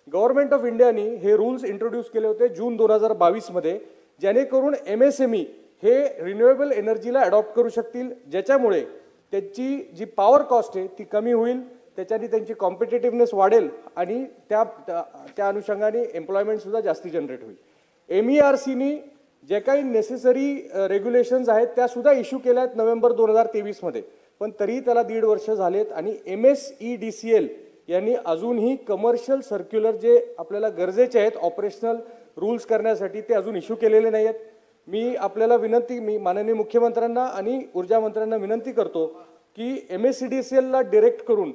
गव्हर्नमेंट ऑफ इंडियाने हे रूल्स इंट्रोड्यूस केले होते जून 2022 मध्ये, जेणेकरून MSME हे रिन्युएबल एनर्जीला अडॉप्ट करू शकतील, ज्याच्यामुळे त्याची जी पॉवर कॉस्ट आहे ती कमी होईल, त्याच्याने त्यांची कॉम्पिटेटिव्हनेस वाढेल आणि त्या अनुषंगाने एम्प्लॉयमेंट सुद्धा जास्ती जनरेट होईल. MERCनी जे काही नेसेसरी रेग्युलेशन्स आहेत त्या सुद्धा इश्यू केल्या आहेत नोव्हेंबर 2023 मध्ये, पण तरीही त्याला 1.5 वर्ष झालेत आणि MSEDCL यांनी अजूनही कमर्शियल सर्क्युलर जे आपल्याला गरजेचे आहेत ऑपरेशनल रूल्स करण्यासाठी ते अजून इश्यू केलेले नाही आहेत. मी माननीय मुख्यमंत्र्यांना आणि ऊर्जा मंत्र्यांना विनंती करतो की MSEDCLला डिरेक्ट करून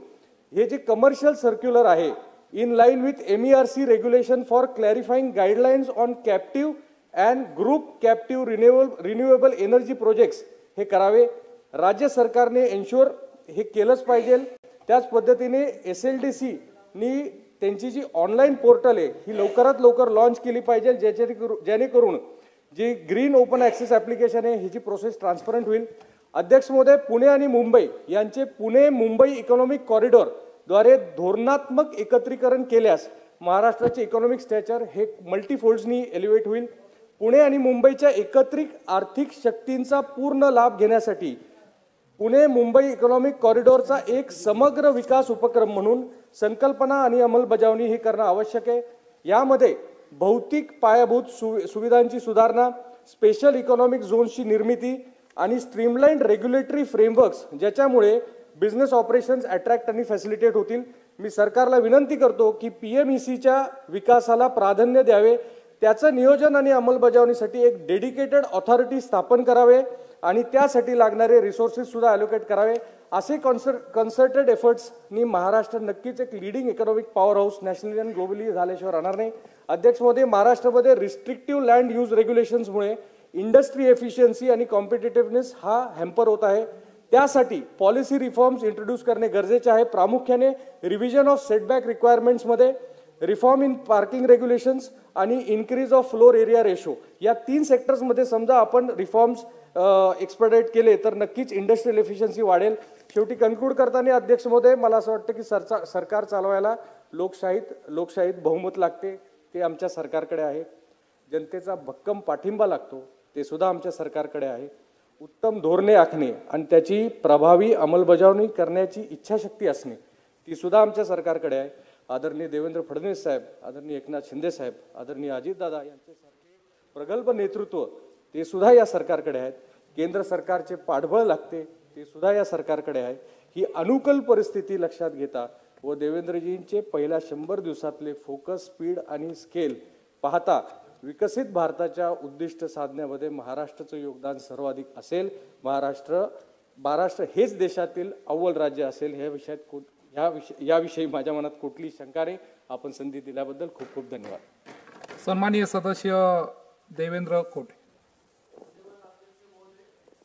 हे जे कमर्शियल सर्क्युलर आहे in line with MERC regulation for clarifying guidelines on captive and group captive renewable energy projects हे करावे. राज्य सरकारने एन्श्युअर हे केलंच पाहिजे. त्याच पद्धतीने SLDC नी त्यांची जी ऑनलाईन पोर्टल आहे ही लवकरात लवकर लॉन्च केली पाहिजे, जेणेकरून जी ग्रीन ओपन ॲक्सेस ॲप्लिकेशन आहे ह्याची प्रोसेस ट्रान्सपरंट होईल. अध्यक्ष महोदय, पुणे आणि मुंबई यांचे पुणे मुंबई इकॉनॉमिक कॉरिडॉरद्वारे धोरणात्मक एकत्रीकरण केल्यास महाराष्ट्राचे इकॉनॉमिक स्टॅचर हे मल्टीफोल्ड्सनी एलिव्हेट होईल. पुणे आणि मुंबईच्या एकत्रित आर्थिक शक्तींचा पूर्ण लाभ घेण्यासाठी पुणे मुंबई इकॉनॉमिक कॉरिडॉरचा एक समग्र विकास उपक्रम म्हणून संकल्पना आणि अंमलबजावणी हे करणं आवश्यक आहे. यामध्ये भौतिक पायाभूत सुविधांची सुधारणा, स्पेशल इकॉनॉमिक झोन्सची निर्मिती आणि स्ट्रीमलाइन्ड रेग्युलेटरी फ्रेमवर्क्स ज्याच्यामुळे बिझनेस ऑपरेशन्स अट्रॅक्ट आणि फॅसिलिटेट होतील. मी सरकारला विनंती करतो की PMECच्या विकासाला प्राधान्य द्यावे, त्याचं नियोजन आणि अंमलबजावणीसाठी एक डेडिकेटेड ऑथॉरिटी स्थापन करावे आणि त्यासाठी लागणारे रिसोर्सेस सुद्धा अलोकेट करावे. असे कन्सर्टेड एफर्ट्सनी महाराष्ट्र नक्कीच एक leading economic power house nationally आणि ग्लोबली झाल्याशिवाय राहणार नाही. अध्यक्ष महोदय, महाराष्ट्रामध्ये रिस्ट्रिक्टिव्ह लँड यूज रेग्युलेशन्समुळे इंडस्ट्री एफिशियन्सी आणि कॉम्पिटिटिव्हनेस हा हॅम्पर होत आहे. त्यासाठी पॉलिसी रिफॉर्म्स इंट्रोड्यूस करणे गरजेचे आहे. प्रामुख्याने रिव्हिजन ऑफ सेटबॅक रिक्वायरमेंट्समध्ये, रिफॉर्म इन पार्किंग रेग्युलेशन्स आणि increase of floor area ratio या 3 सेक्टर्समध्ये समजा आपण रिफॉर्म्स एक्सपेडाइट केले तर नक्कीच इंडस्ट्रियल एफिशियन्सी वाढेल. शेवटी कन्क्लूड करताना अध्यक्ष महोदय, मला असं वाटतं की सरकार चालवायला लोकशाहीत बहुमत लागते, ते आमच्या सरकारकडे आहे. जनतेचा भक्कम पाठिंबा लागतो, ते सुद्धा आमच्या सरकारकडे आहे. उत्तम धोरणे आखणे आणि त्याची प्रभावी अंमलबजावणी करण्याची इच्छाशक्ती असणे ती सुद्धा आमच्या सरकारकडे आहे. आदरणीय देवेंद्र फडणवीस साहेब, आदरणीय एकनाथ शिंदे साहेब, आदरणीय अजितदादा यांच्यासारखे प्रगल्भ नेतृत्व ते सुद्धा या सरकारकडे आहेत. केंद्र सरकारचे पाठबळ लागते ते सुद्धा या सरकारकडे आहे. ही अनुकूल परिस्थिती लक्षात घेता व देवेंद्रजींचे पहिल्या 100 दिवसातले फोकस, स्पीड आणि स्केल पाहता विकसित भारताच्या उद्दिष्ट साधण्यामध्ये महाराष्ट्राचं योगदान सर्वाधिक असेल. महाराष्ट्र हेच देशातील अव्वल राज्य असेल याविषयी माझ्या मनात कुठली शंका नाही. आपण संधी दिल्याबद्दल खूप खूप धन्यवाद. सन्माननीय सदस्य देवेंद्र खोटे.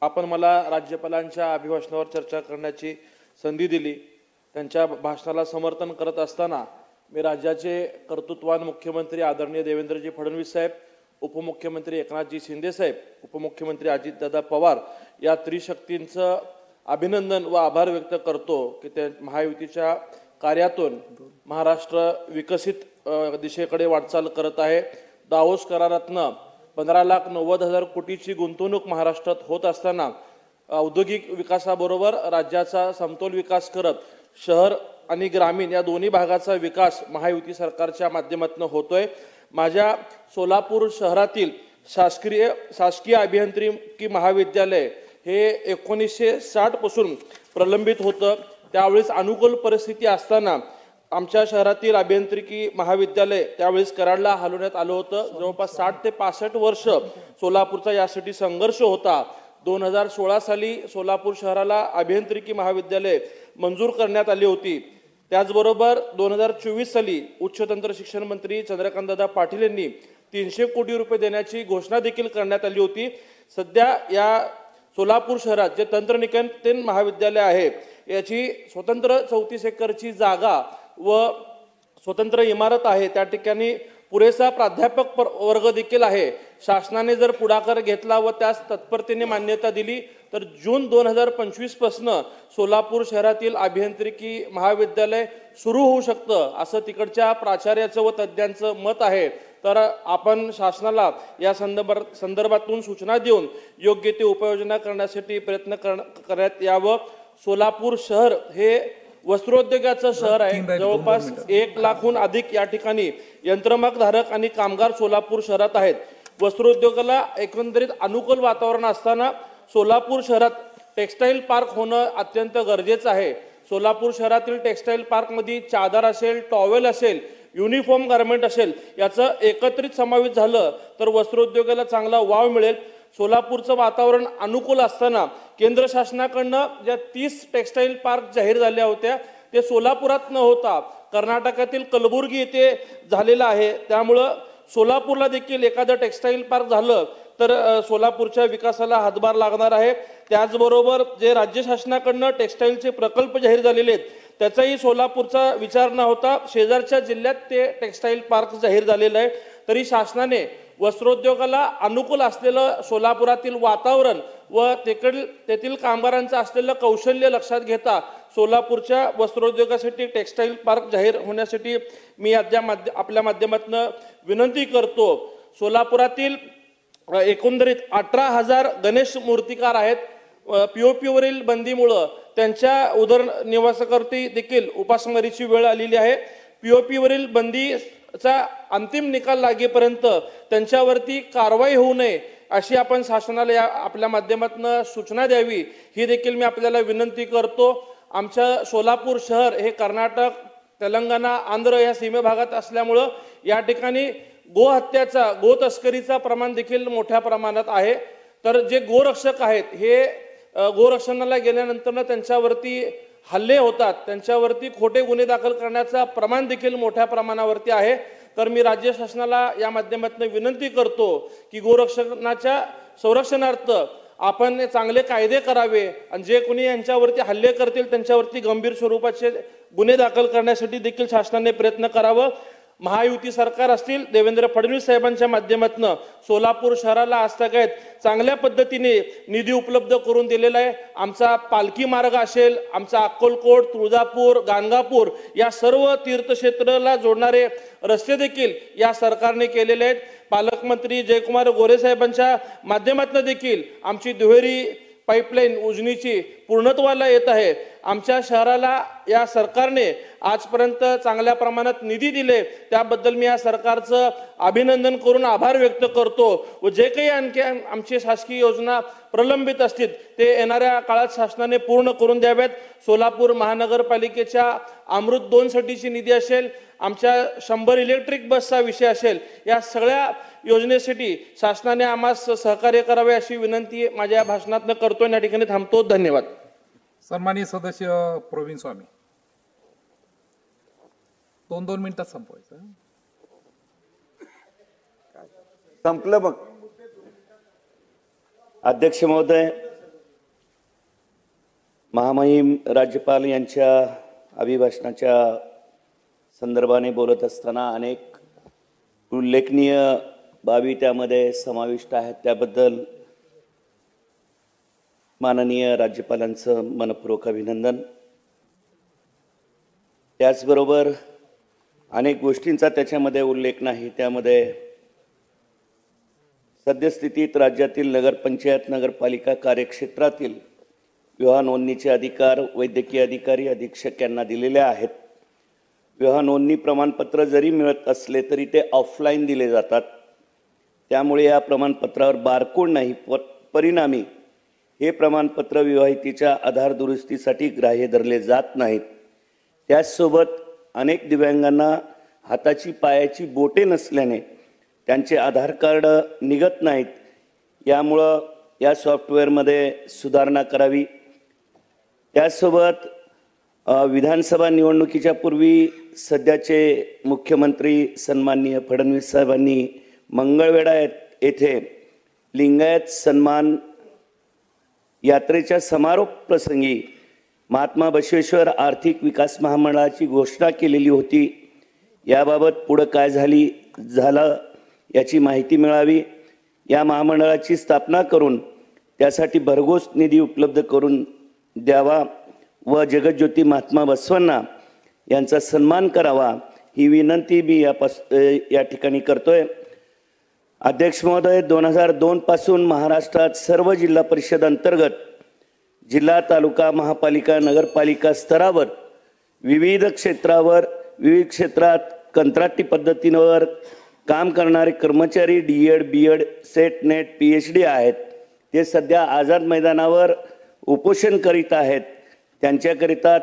आपण मला राज्यपालांच्या अभिभाषणावर चर्चा करण्याची संधी दिली. त्यांच्या भाषणाला समर्थन करत असताना मी राज्याचे कर्तृत्वान मुख्यमंत्री आदरणीय देवेंद्रजी फडणवीस साहेब, उपमुख्यमंत्री एकनाथजी शिंदे साहेब, उपमुख्यमंत्री अजितदादा पवार या त्रिशक्तींचं अभिनंदन व आभार व्यक्त करतो की त्या महायुतीच्या कार्यातून महाराष्ट्र विकसित दिशेकडे वाटचाल करत आहे. दावोस करारातनं 15,90,000 कोटीची गुंतवणूक महाराष्ट्रात होत असताना औद्योगिक विकासाबरोबर राज्याचा समतोल विकास करत शहर आणि ग्रामीण या दोन्ही भागाचा विकास महायुती सरकारच्या माध्यमातून होतोय. माझ्या सोलापूर शहरातील शासकीय अभियांत्रिकी महाविद्यालय हे 1960 पासून प्रलंबित होतं. त्यावेळेस अनुकूल परिस्थिती असताना आमच्या शहरातील अभियांत्रिकी महाविद्यालय त्यावेळेस कराडला हलवण्यात आलं होतं. जवळपास 60 ते 65 वर्ष सोलापूरचा यासाठी संघर्ष होता. 2016 साली सोलापूर शहराला अभियांत्रिकी महाविद्यालय मंजूर करण्यात आली होती. त्याचबरोबर 2024 साली उच्च तंत्र शिक्षण मंत्री चंद्रकांतदादा पाटील यांनी 300 कोटी रुपये देण्याची घोषणा देखील करण्यात आली होती. सध्या या सोलापूर शहरात जे तंत्रनिकेतन महाविद्यालय आहे याची स्वतंत्र 34 एकरची जागा व स्वतंत्र इमारत आहे. त्या ठिकाणी पुरेसा प्राध्यापक वर्ग देखील आहे. शासनाने जर पुढाकार घेतला व त्यास तत्परतेने मान्यता दिली तर जून 2025 पासून सोलापूर शहरातील अभियांत्रिकी महाविद्यालय सुरू होऊ शकतं असं तिकडच्या प्राचार्याचं व तज्ज्ञांचं मत आहे. तर आपण शासनाला या संदर्भातून सूचना देऊन योग्य ते उपाययोजना करण्यासाठी प्रयत्न करण्यात यावं. सोलापूर शहर हे वस्त्रोद्योगाचं शहर आहे. जवळपास 1 लाखहून अधिक या ठिकाणी यंत्रमागधारक आणि कामगार सोलापूर शहरात आहेत. वस्त्रोद्योगाला एकंदरीत अनुकूल वातावरण असताना सोलापूर शहरात टेक्सटाईल पार्क होणं अत्यंत गरजेचं आहे. सोलापूर शहरातील टेक्सटाईल पार्कमध्ये चादर असेल, टॉवेल असेल, युनिफॉर्म गार्मेंट असेल याचं एकत्रित समावेश झालं तर वस्त्रोद्योगाला चांगला वाव मिळेल. सोलापूरचं वातावरण अनुकूल असताना केंद्र शासनाकडनं ज्या 30 टेक्सटाईल पार्क जाहीर झाल्या होत्या ते सोलापुरात न होता कर्नाटकातील कलबुर्गी येथे झालेलं आहे. त्यामुळं सोलापूरला देखील एखादं टेक्स्टाईल पार्क झालं तर सोलापूरच्या विकासाला हातभार लागणार आहे. त्याचबरोबर जे राज्य शासनाकडनं टेक्स्टाईलचे प्रकल्प जाहीर झालेले आहेत त्याचाही सोलापूरचा विचार न होता शेजारच्या जिल्ह्यात ते टेक्स्टाईल पार्क जाहीर झालेलं आहे. तरी शासनाने वस्त्रोद्योगाला अनुकूल असलेलं सोलापुरातील वातावरण व तेथील कामगारांचं असलेलं कौशल्य लक्षात घेता सोलापूरच्या वस्त्रोद्योगासाठी टेक्स्टाईल पार्क जाहीर होण्यासाठी मी आपल्या माध्यमातून विनंती करतो. सोलापुरातील एकंदरीत 18,000 गणेश मूर्तिकार आहेत. POPवरील बंदीमुळं त्यांच्या उदरनिर्वाहासाठी देखील उपासमारीची वेळ आलेली आहे. POPवरील बंदीचा अंतिम निकाल लागेपर्यंत त्यांच्यावरती कारवाई होऊ नये अशी आपण शासनाला आपल्या माध्यमातून सूचना द्यावी ही देखील मी आपल्याला विनंती करतो. आमच्या सोलापूर शहर हे कर्नाटक, तेलंगणा, आंध्र या सीमे भागात असल्यामुळं या ठिकाणी गोहत्याचा, गोतस्करीचा प्रमाण देखील मोठ्या प्रमाणात आहे. तर जे गोरक्षक आहेत हे गोरक्षणाला गेल्यानंतर त्यांच्यावरती हल्ले होतात, त्यांच्यावरती खोटे गुन्हे दाखल करण्याचा प्रमाण देखील मोठ्या प्रमाणावरती आहे. तर मी राज्य शासनाला या माध्यमातून विनंती करतो की गोरक्षणाच्या संरक्षणार्थ आपण चांगले कायदे करावे आणि जे कोणी यांच्यावरती हल्ले करतील त्यांच्यावरती गंभीर स्वरूपाचे गुन्हे दाखल करण्यासाठी देखील शासनाने प्रयत्न करावं. महायुती सरकार असतील देवेंद्र फडणवीस साहेबांच्या माध्यमातून सोलापूर शहराला आजतागायत चांगल्या पद्धतीने निधी उपलब्ध करून दिलेला आहे. आमचा पालखी मार्ग असेल, आमचा अक्कलकोट, तुळजापूर, गाणगापूर या सर्व तीर्थक्षेत्राला जोडणारे रस्ते देखील या सरकारने केलेले आहेत. पालकमंत्री जयकुमार गोरे साहेबांच्या माध्यमातून देखील आमची दुहेरी पाईपलाईन उजनीची पूर्णत्वाला येत आहे. आमच्या शहराला या सरकारने आजपर्यंत चांगल्या प्रमाणात निधी दिले त्याबद्दल मी या सरकारचं अभिनंदन करून आभार व्यक्त करतो. व जे काही आणखी आमची शासकीय योजना प्रलंबित असतील ते येणाऱ्या काळात शासनाने पूर्ण करून द्याव्यात. सोलापूर महानगरपालिकेच्या अमृत 2 साठीची निधी असेल, आमच्या 100 इलेक्ट्रिक बसचा विषय असेल, या सगळ्या योजनेसाठी शासनाने आम्हास सहकार्य करावे अशी विनंती माझ्या भाषणातून करतोय. या ठिकाणी थांबतो. धन्यवाद. सन्माननीय सदस्य प्रवीण स्वामी, 2 मिनिटात संपवायचं. संपलं मग. अध्यक्ष महोदय, महामहिम राज्यपाल यांच्या अभिभाषणाच्या संदर्भाने बोलत असताना अनेक उल्लेखनीय बाबी त्यामध्ये समाविष्ट आहेत. त्याबद्दल माननीय राज्यपालांचं मनपूर्वक अभिनंदन. त्याचबरोबर अनेक गोष्टींचा त्याच्यामध्ये उल्लेख नाही. त्यामध्ये सद्यस्थितीत राज्यातील नगरपंचायत, नगरपालिका कार्यक्षेत्रातील विवाह नोंदणीचे अधिकार वैद्यकीय अधिकारी, अधीक्षक यांना दिलेले आहेत. विवाह नोंदणी प्रमाणपत्र जरी मिळत असले तरी ते ऑफलाईन दिले जातात. त्यामुळे या प्रमाणपत्रावर बारकोड नाही. परिणामी हे प्रमाणपत्र विवाहितेच्या आधार दुरुस्तीसाठी ग्राह्य धरले जात नाहीत. त्याचसोबत अनेक दिव्यांगांना हाताची पायाची बोटे नसल्याने त्यांचे आधार कार्ड निघत नाहीत. यामुळं या सॉफ्टवेअरमध्ये सुधारणा करावी. त्याचसोबत विधानसभा निवडणुकीच्या पूर्वी सध्याचे मुख्यमंत्री सन्माननीय फडणवीस साहेबांनी मंगळवेढा येथे लिंगायत सन्मान यात्रेच्या समारोप प्रसंगी महात्मा बसवेश्वर आर्थिक विकास महामंडळाची घोषणा केलेली होती. याबाबत पुढं काय झालं याची माहिती मिळावी. या महामंडळाची स्थापना करून त्यासाठी भरघोस निधी उपलब्ध करून द्यावा व जगज्योती महात्मा बसवांना यांचा सन्मान करावा ही विनंती मी या ठिकाणी करतोय. अध्यक्ष महोदय, 2002 पासून महाराष्ट्रात सर्व जिल्हा परिषद अंतर्गत जिल्हा, तालुका, महापालिका, नगरपालिका स्तरावर विविध क्षेत्रात कंत्राटी पद्धतीवर काम करणारे कर्मचारी DED, BEd, set, net, PhD आहेत. ते सध्या आझाद मैदानावर उपोषण करीत आहेत. त्यांच्याकरिता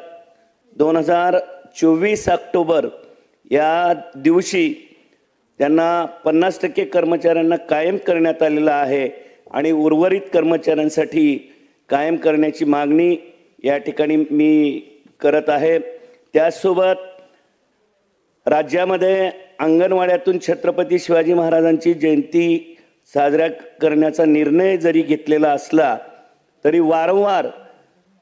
2024 ऑक्टोबर या दिवशी त्यांना 50% कर्मचाऱ्यांना कायम करण्यात आलेला आहे आणि उर्वरित कर्मचाऱ्यांसाठी कायम करण्याची मागणी या ठिकाणी मी करत आहे. त्याचसोबत राज्यामध्ये अंगणवाड्यातून छत्रपती शिवाजी महाराजांची जयंती साजरा करण्याचा निर्णय जरी घेतलेला असला तरी वारंवार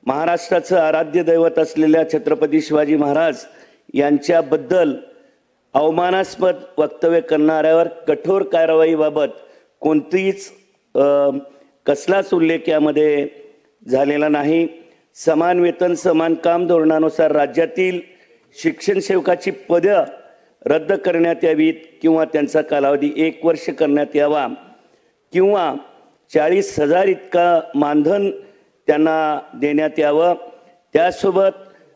महाराष्ट्राचं आराध्य दैवत असलेल्या छत्रपती शिवाजी महाराज यांच्याबद्दल अवमानास्पद वक्तव्य करणाऱ्यावर कठोर कारवाईबाबत कोणतीच कसलाच उल्लेख यामध्ये झालेला नाही. समान वेतन समान काम धोरणानुसार राज्यातील शिक्षण सेवकाची पदं रद्द करण्यात यावीत किंवा त्यांचा कालावधी 1 वर्ष करण्यात यावा किंवा 40,000 इतका मानधन त्यांना देण्यात यावं. त्यासोबत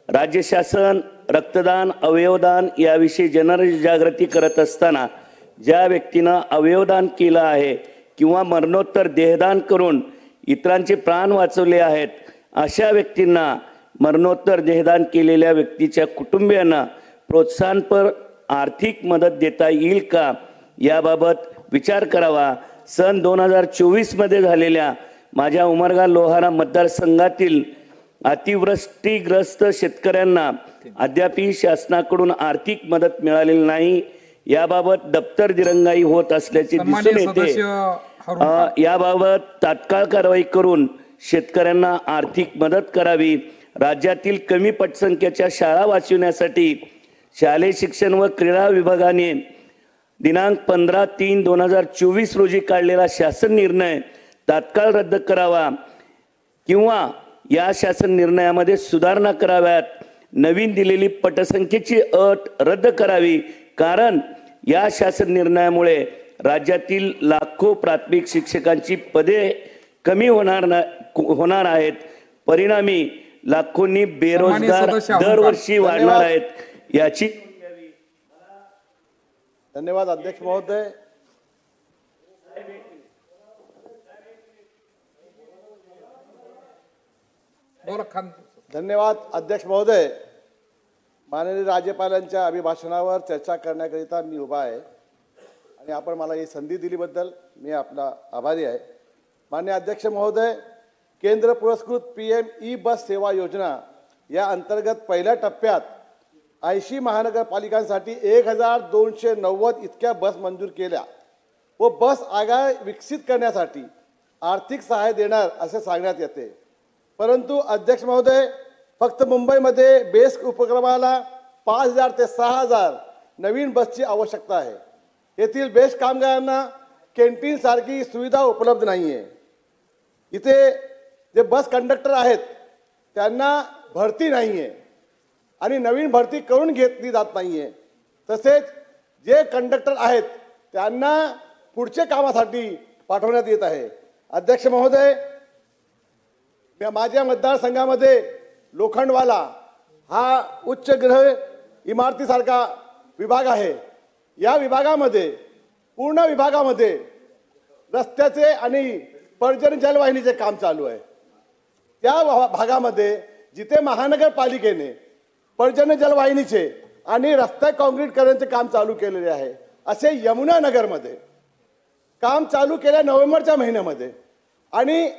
राज्य शासन रक्तदान अवयवदान याविषयी जनजागृती करत असताना ज्या व्यक्तीनं अवयवदान केलं आहे किंवा मरणोत्तर देहदान करून इतरांचे प्राण वाचवले आहेत अशा व्यक्तींना मरणोत्तर देहदान केलेल्या व्यक्तीच्या कुटुंबियांना प्रोत्साहनपर आर्थिक मदत देता येईल का याबाबत विचार करावा. सन 2024 मध्ये झालेल्या माझ्या उमरगा लोहारा मतदारसंघातील अतिवृष्टीग्रस्त शेतकऱ्यांना अद्यापही शासनाकडून आर्थिक मदत मिळालेली नाही. याबाबत दप्तर दिरंगाई होत असल्याचे दिसून येते. याबाबत तात्काळ कारवाई करून शेतकऱ्यांना आर्थिक मदत करावी. राज्यातील कमी पटसंख्येच्या शाळा वाचविण्यासाठी शालेय शिक्षण व क्रीडा विभागाने दिनांक 15/3/2024 रोजी काढलेला शासन निर्णय तात्काळ रद्द करावा किंवा या शासन निर्णयामध्ये सुधारणा कराव्यात. नवीन दिलेली पटसंख्येची अट रद्द करावी, कारण या शासन निर्णयामुळे राज्यातील लाखो प्राथमिक शिक्षकांची पदे कमी होणार आहेत. परिणामी लाखोंनी बेरोजगार दरवर्षी वाढणार आहेत. याची धन्यवाद अध्यक्ष महोदय. धन्यवाद अध्यक्ष महोदय. माननीय राज्यपालांच्या अभिभाषणावर चर्चा करण्याकरिता मी उभा आहे आणि आपण मला ही संधी दिलीबद्दल मी आपला आभारी आहे. माननीय अध्यक्ष महोदय, केंद्र पुरस्कृत PM ई बस सेवा योजना या अंतर्गत पहिल्या टप्प्यात 80 महानगरपालिकांसाठी 1290 इतक्या बस मंजूर केल्या व बस आगार विकसित करण्यासाठी आर्थिक सहाय्य देणार असे सांगण्यात येते. परंतु अध्यक्ष महोदय, फक्त मुंबईमध्ये बेस उपक्रमाला 5,000 ते 6,000 नवीन बसची आवश्यकता आहे. येथील बेस्ट कामगारांना कॅन्टीन सारखी सुविधा उपलब्ध नाही आहे. इथे जे बस कंडक्टर आहेत त्यांना भरती नाही आहे आणि नवीन भरती करून घेतली जात नाही आहे. तसेच जे कंडक्टर आहेत त्यांना पुढच्या कामासाठी पाठवण्यात येत आहे. अध्यक्ष महोदय, माझ्या मतदारसंघामध्ये लोखंडवाला हा उच्चगृह इमारतीसारखा विभाग आहे. या विभागामध्ये पूर्ण विभागामध्ये रस्त्याचे आणि पर्जन्य जलवाहिनीचे काम चालू आहे. त्या भागामध्ये जिथे महानगरपालिकेने पर्जन्य जलवाहिनीचे आणि रस्ते काँक्रीट करण्याचे काम चालू केलेले आहे, असे यमुना नगरमध्ये काम चालू केल्या नोव्हेंबरच्या महिन्यामध्ये आणि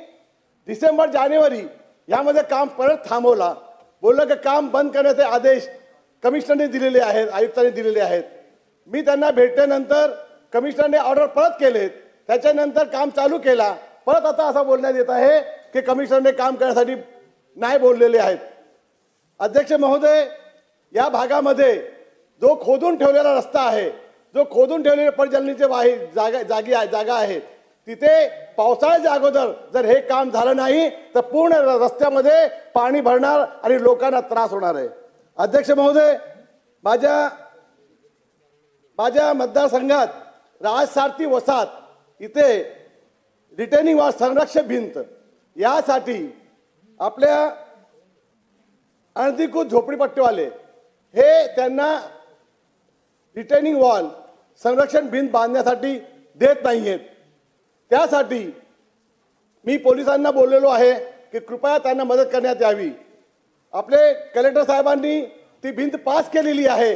डिसेंबर जानेवारी यामध्ये काम परत थांबवला. बोललं की काम बंद करण्याचे आदेश कमिशनरने दिलेले आहेत, आयुक्तांनी दिलेले आहेत. मी त्यांना भेटल्यानंतर कमिशनरने ऑर्डर परत केलेत. त्याच्यानंतर काम चालू केला. परत आता असं बोलण्यात येत आहे की कमिशनरने काम करण्यासाठी नाही बोललेले आहेत. अध्यक्ष महोदय, या भागामध्ये जो खोदून ठेवलेला रस्ता आहे, जो खोदून ठेवलेले पर्जन्यचे जागा आहे, तिथे पावसाळ्याच्या अगोदर जर हे काम झालं नाही तर पूर्ण रस्त्यामध्ये पाणी भरणार आणि लोकांना त्रास होणार आहे. अध्यक्ष महोदय, माझ्या मतदारसंघात राजसारथी वसाहत इथे रिटेनिंग वॉल संरक्षक भिंत यासाठी आपल्या अनधिकृत झोपडीपट्टीवाले हे त्यांना रिटेनिंग वॉल संरक्षण भिंत बांधण्यासाठी देत नाही आहेत. त्यासाठी मी पोलिसांना बोललेलो आहे की कृपया त्यांना मदत करण्यात यावी. आपले कलेक्टर साहेबांनी ती भिंत पास केलेली आहे,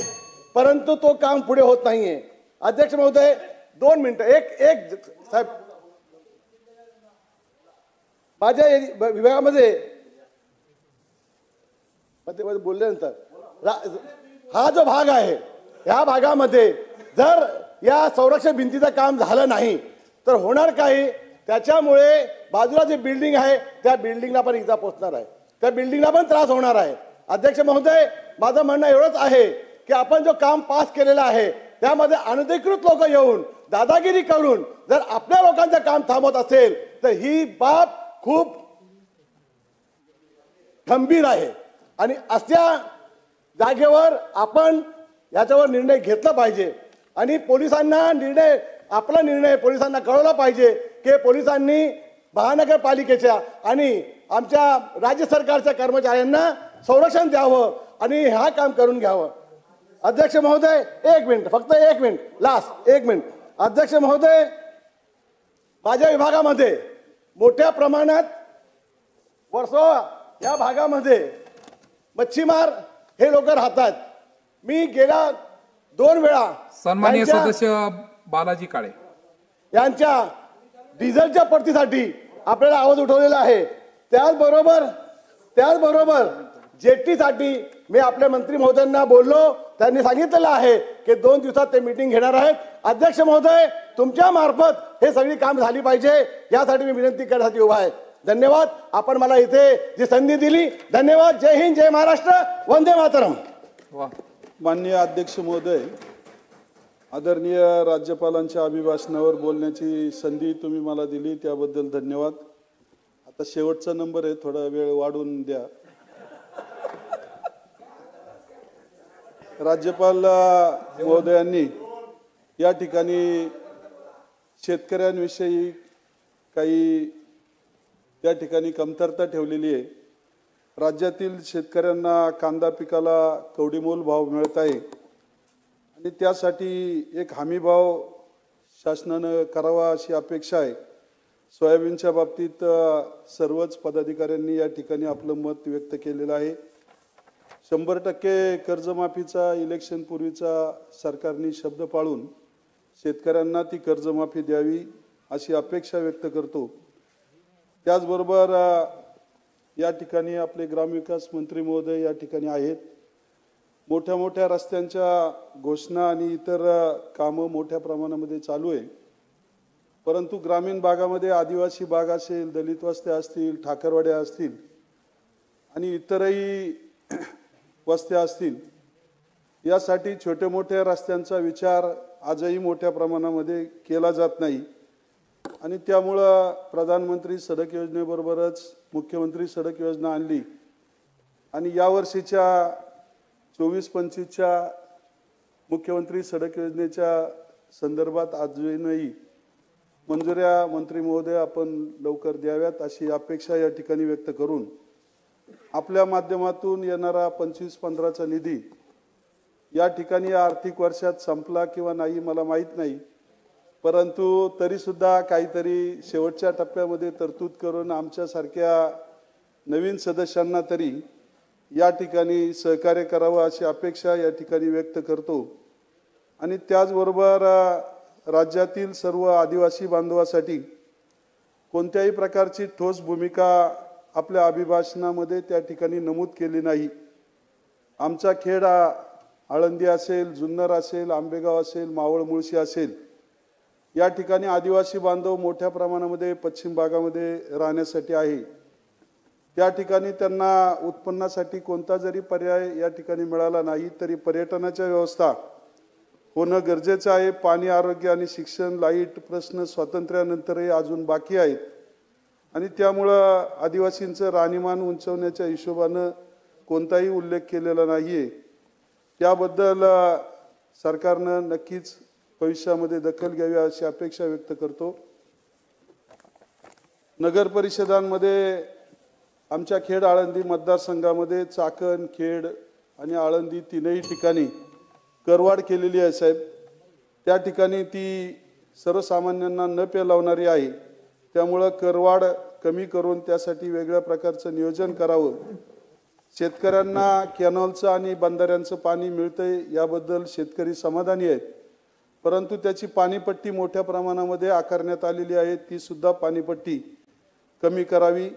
परंतु तो काम पुढे होत नाहीये. अध्यक्ष महोदय, 2 मिनिटं एक साहेब, माझ्या विभागामध्ये बोलल्यानंतर हा जो भाग आहे ह्या भागामध्ये जर या संरक्षण भिंतीचं काम झालं नाही तर होणार काही, त्याच्यामुळे बाजूला जे बिल्डिंग आहे त्या बिल्डिंगला पण इजा पोहोचणार आहे, त्या बिल्डिंगला पण त्रास होणार आहे. अध्यक्ष महोदय, माझं म्हणणं एवढंच आहे की आपण जो काम पास केलेला आहे त्यामध्ये अनधिकृत लोक येऊन दादागिरी करून जर आपल्या लोकांचं काम थांबवत असेल तर ही बाब खूप गंभीर आहे आणि अशा जागेवर आपण याच्यावर निर्णय घेतला पाहिजे आणि पोलिसांना आपला निर्णय पोलिसांना कळवला पाहिजे की पोलिसांनी महानगरपालिकेच्या आणि आमच्या राज्य सरकारच्या कर्मचाऱ्यांना संरक्षण द्यावं आणि हा काम करून घ्यावं. अध्यक्ष महोदय, एक मिनिट, फक्त एक मिनिट, लास्ट एक मिनिट. अध्यक्ष महोदय, माझ्या विभागामध्ये मोठ्या प्रमाणात वर्सोवा या भागामध्ये मच्छीमार हे लोक राहतात. मी गेल्या 2 वेळा सन्माननीय सदस्य बालाजी काळे यांच्या डिझेलच्या पडतीसाठी आपल्याला आवाज उठवलेला आहे. त्याचबरोबर जेटीसाठी मी आपल्या मंत्री महोदयांना बोललो, त्यांनी सांगितलेलं आहे की 2 दिवसात ते मीटिंग घेणार आहेत. अध्यक्ष महोदय, तुमच्या मार्फत हे सगळी काम झाली पाहिजे यासाठी मी विनंती करण्यासाठी उभा आहे. धन्यवाद. आपण मला इथे जी संधी दिली, धन्यवाद. जय हिंद, जय महाराष्ट्र, वंदे मातरम. माननीय अध्यक्ष महोदय, आदरणीय राज्यपालांच्या अभिभाषणावर बोलण्याची संधी तुम्ही मला दिली त्याबद्दल धन्यवाद. आता शेवटचा नंबर आहे, थोडा वेळ वाढवून द्या. राज्यपाल महोदयांनी या ठिकाणी शेतकऱ्यांविषयी काही त्या ठिकाणी कमतरता ठेवलेली आहे. राज्यातील शेतकऱ्यांना कांदा पिकाला कवडीमोल भाव मिळत आहे आणि त्यासाठी एक हमी भाव शासनानं करावा अशी अपेक्षा आहे. सोयाबीनच्या बाबतीत सर्वच पदाधिकाऱ्यांनी या ठिकाणी आपलं मत व्यक्त केलेलं आहे. 100% कर्जमाफीचा इलेक्शन पूर्वीचा सरकारने शब्द पाळून शेतकऱ्यांना ती कर्जमाफी द्यावी अशी अपेक्षा व्यक्त करतो. त्याचबरोबर या ठिकाणी आपले ग्रामविकास मंत्री महोदय या ठिकाणी आहेत. मोठ्या मोठ्या रस्त्यांच्या घोषणा आणि इतर कामं मोठ्या प्रमाणामध्ये चालू आहे, परंतु ग्रामीण भागामध्ये आदिवासी भाग असेल, दलित वस्त्या असतील, ठाकरवाड्या असतील आणि इतरही वस्त्या असतील, यासाठी छोट्या मोठ्या रस्त्यांचा विचार आजही मोठ्या प्रमाणामध्ये केला जात नाही आणि त्यामुळं प्रधानमंत्री सडक योजनेबरोबरच मुख्यमंत्री सडक योजना आणली आणि यावर्षीच्या 24-25च्या मुख्यमंत्री सडक योजनेच्या संदर्भात अजूनही मंजुऱ्या मंत्री महोदय आपण लवकर द्याव्यात अशी अपेक्षा या ठिकाणी व्यक्त करून आपल्या माध्यमातून येणारा 25-15चा निधी या ठिकाणी या आर्थिक वर्षात संपला किंवा नाही मला माहीत नाही, परंतु तरी सुद्धा काहीतरी शेवटच्या टप्प्यामध्ये तरतूद करून आमच्यासारख्या नवीन सदस्यांना तरी या ठिकाणी सहकार्य करावं अशी अपेक्षा या ठिकाणी व्यक्त करतो. आणि त्याचबरोबर राज्यातील सर्व आदिवासी बांधवासाठी कोणत्याही प्रकारची ठोस भूमिका आपल्या अभिभाषणामध्ये त्या ठिकाणी नमूद केली नाही. आमचा खेड आळंदी असेल, जुन्नर असेल, आंबेगाव असेल, मावळ मुळशी असेल, या ठिकाणी आदिवासी बांधव मोठ्या प्रमाणामध्ये पश्चिम भागामध्ये राहण्यासाठी आहे. त्या ठिकाणी त्यांना उत्पन्नासाठी कोणता जरी पर्याय या ठिकाणी मिळाला नाही तरी पर्यटनाच्या व्यवस्था होणं गरजेचं आहे. पाणी, आरोग्य आणि शिक्षण, लाईट प्रश्न स्वातंत्र्यानंतरही अजून बाकी आहेत आणि त्यामुळं आदिवासींचं राहणीमान उंचवण्याच्या हिशोबानं कोणताही उल्लेख केलेला नाहीये. त्याबद्दल सरकारनं नक्कीच भविष्यामध्ये दखल घ्यावी अशी अपेक्षा व्यक्त करतो. नगर परिषदांमध्ये आमच्या खेड आळंदी मतदारसंघामध्ये चाकण, खेड आणि आळंदी तीनही ठिकाणी करवाढ केलेली आहे साहेब. त्या ठिकाणी ती सर्वसामान्यांना न पेलावणारी आहे, त्यामुळं करवाढ कमी करून त्यासाठी वेगळ्या प्रकारचं नियोजन करावं. शेतकऱ्यांना कॅनॉलचं आणि बंधाऱ्यांचं पाणी मिळतंय याबद्दल शेतकरी समाधानी आहेत, परंतु त्याची पाणीपट्टी मोठ्या प्रमाणामध्ये आकारण्यात आलेली आहे, ती सुद्धा पाणीपट्टी कमी करावी.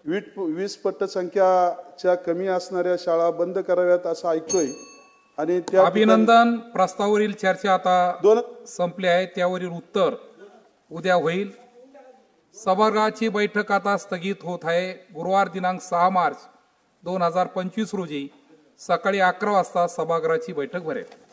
20 पट संख्याच्या कमी असणाऱ्या शाळा बंद कराव्यात असं ऐकतोय, आणि त्या अभिनंदन. प्रस्तावावरील चर्चा आता दोन संपली आहे. त्यावरील उत्तर उद्या होईल. सभागृहाची बैठक आता स्थगित होत आहे. गुरुवार दिनांक 6 मार्च 2025 रोजी सकाळी 11 वाजता सभागृहाची बैठक भरेल.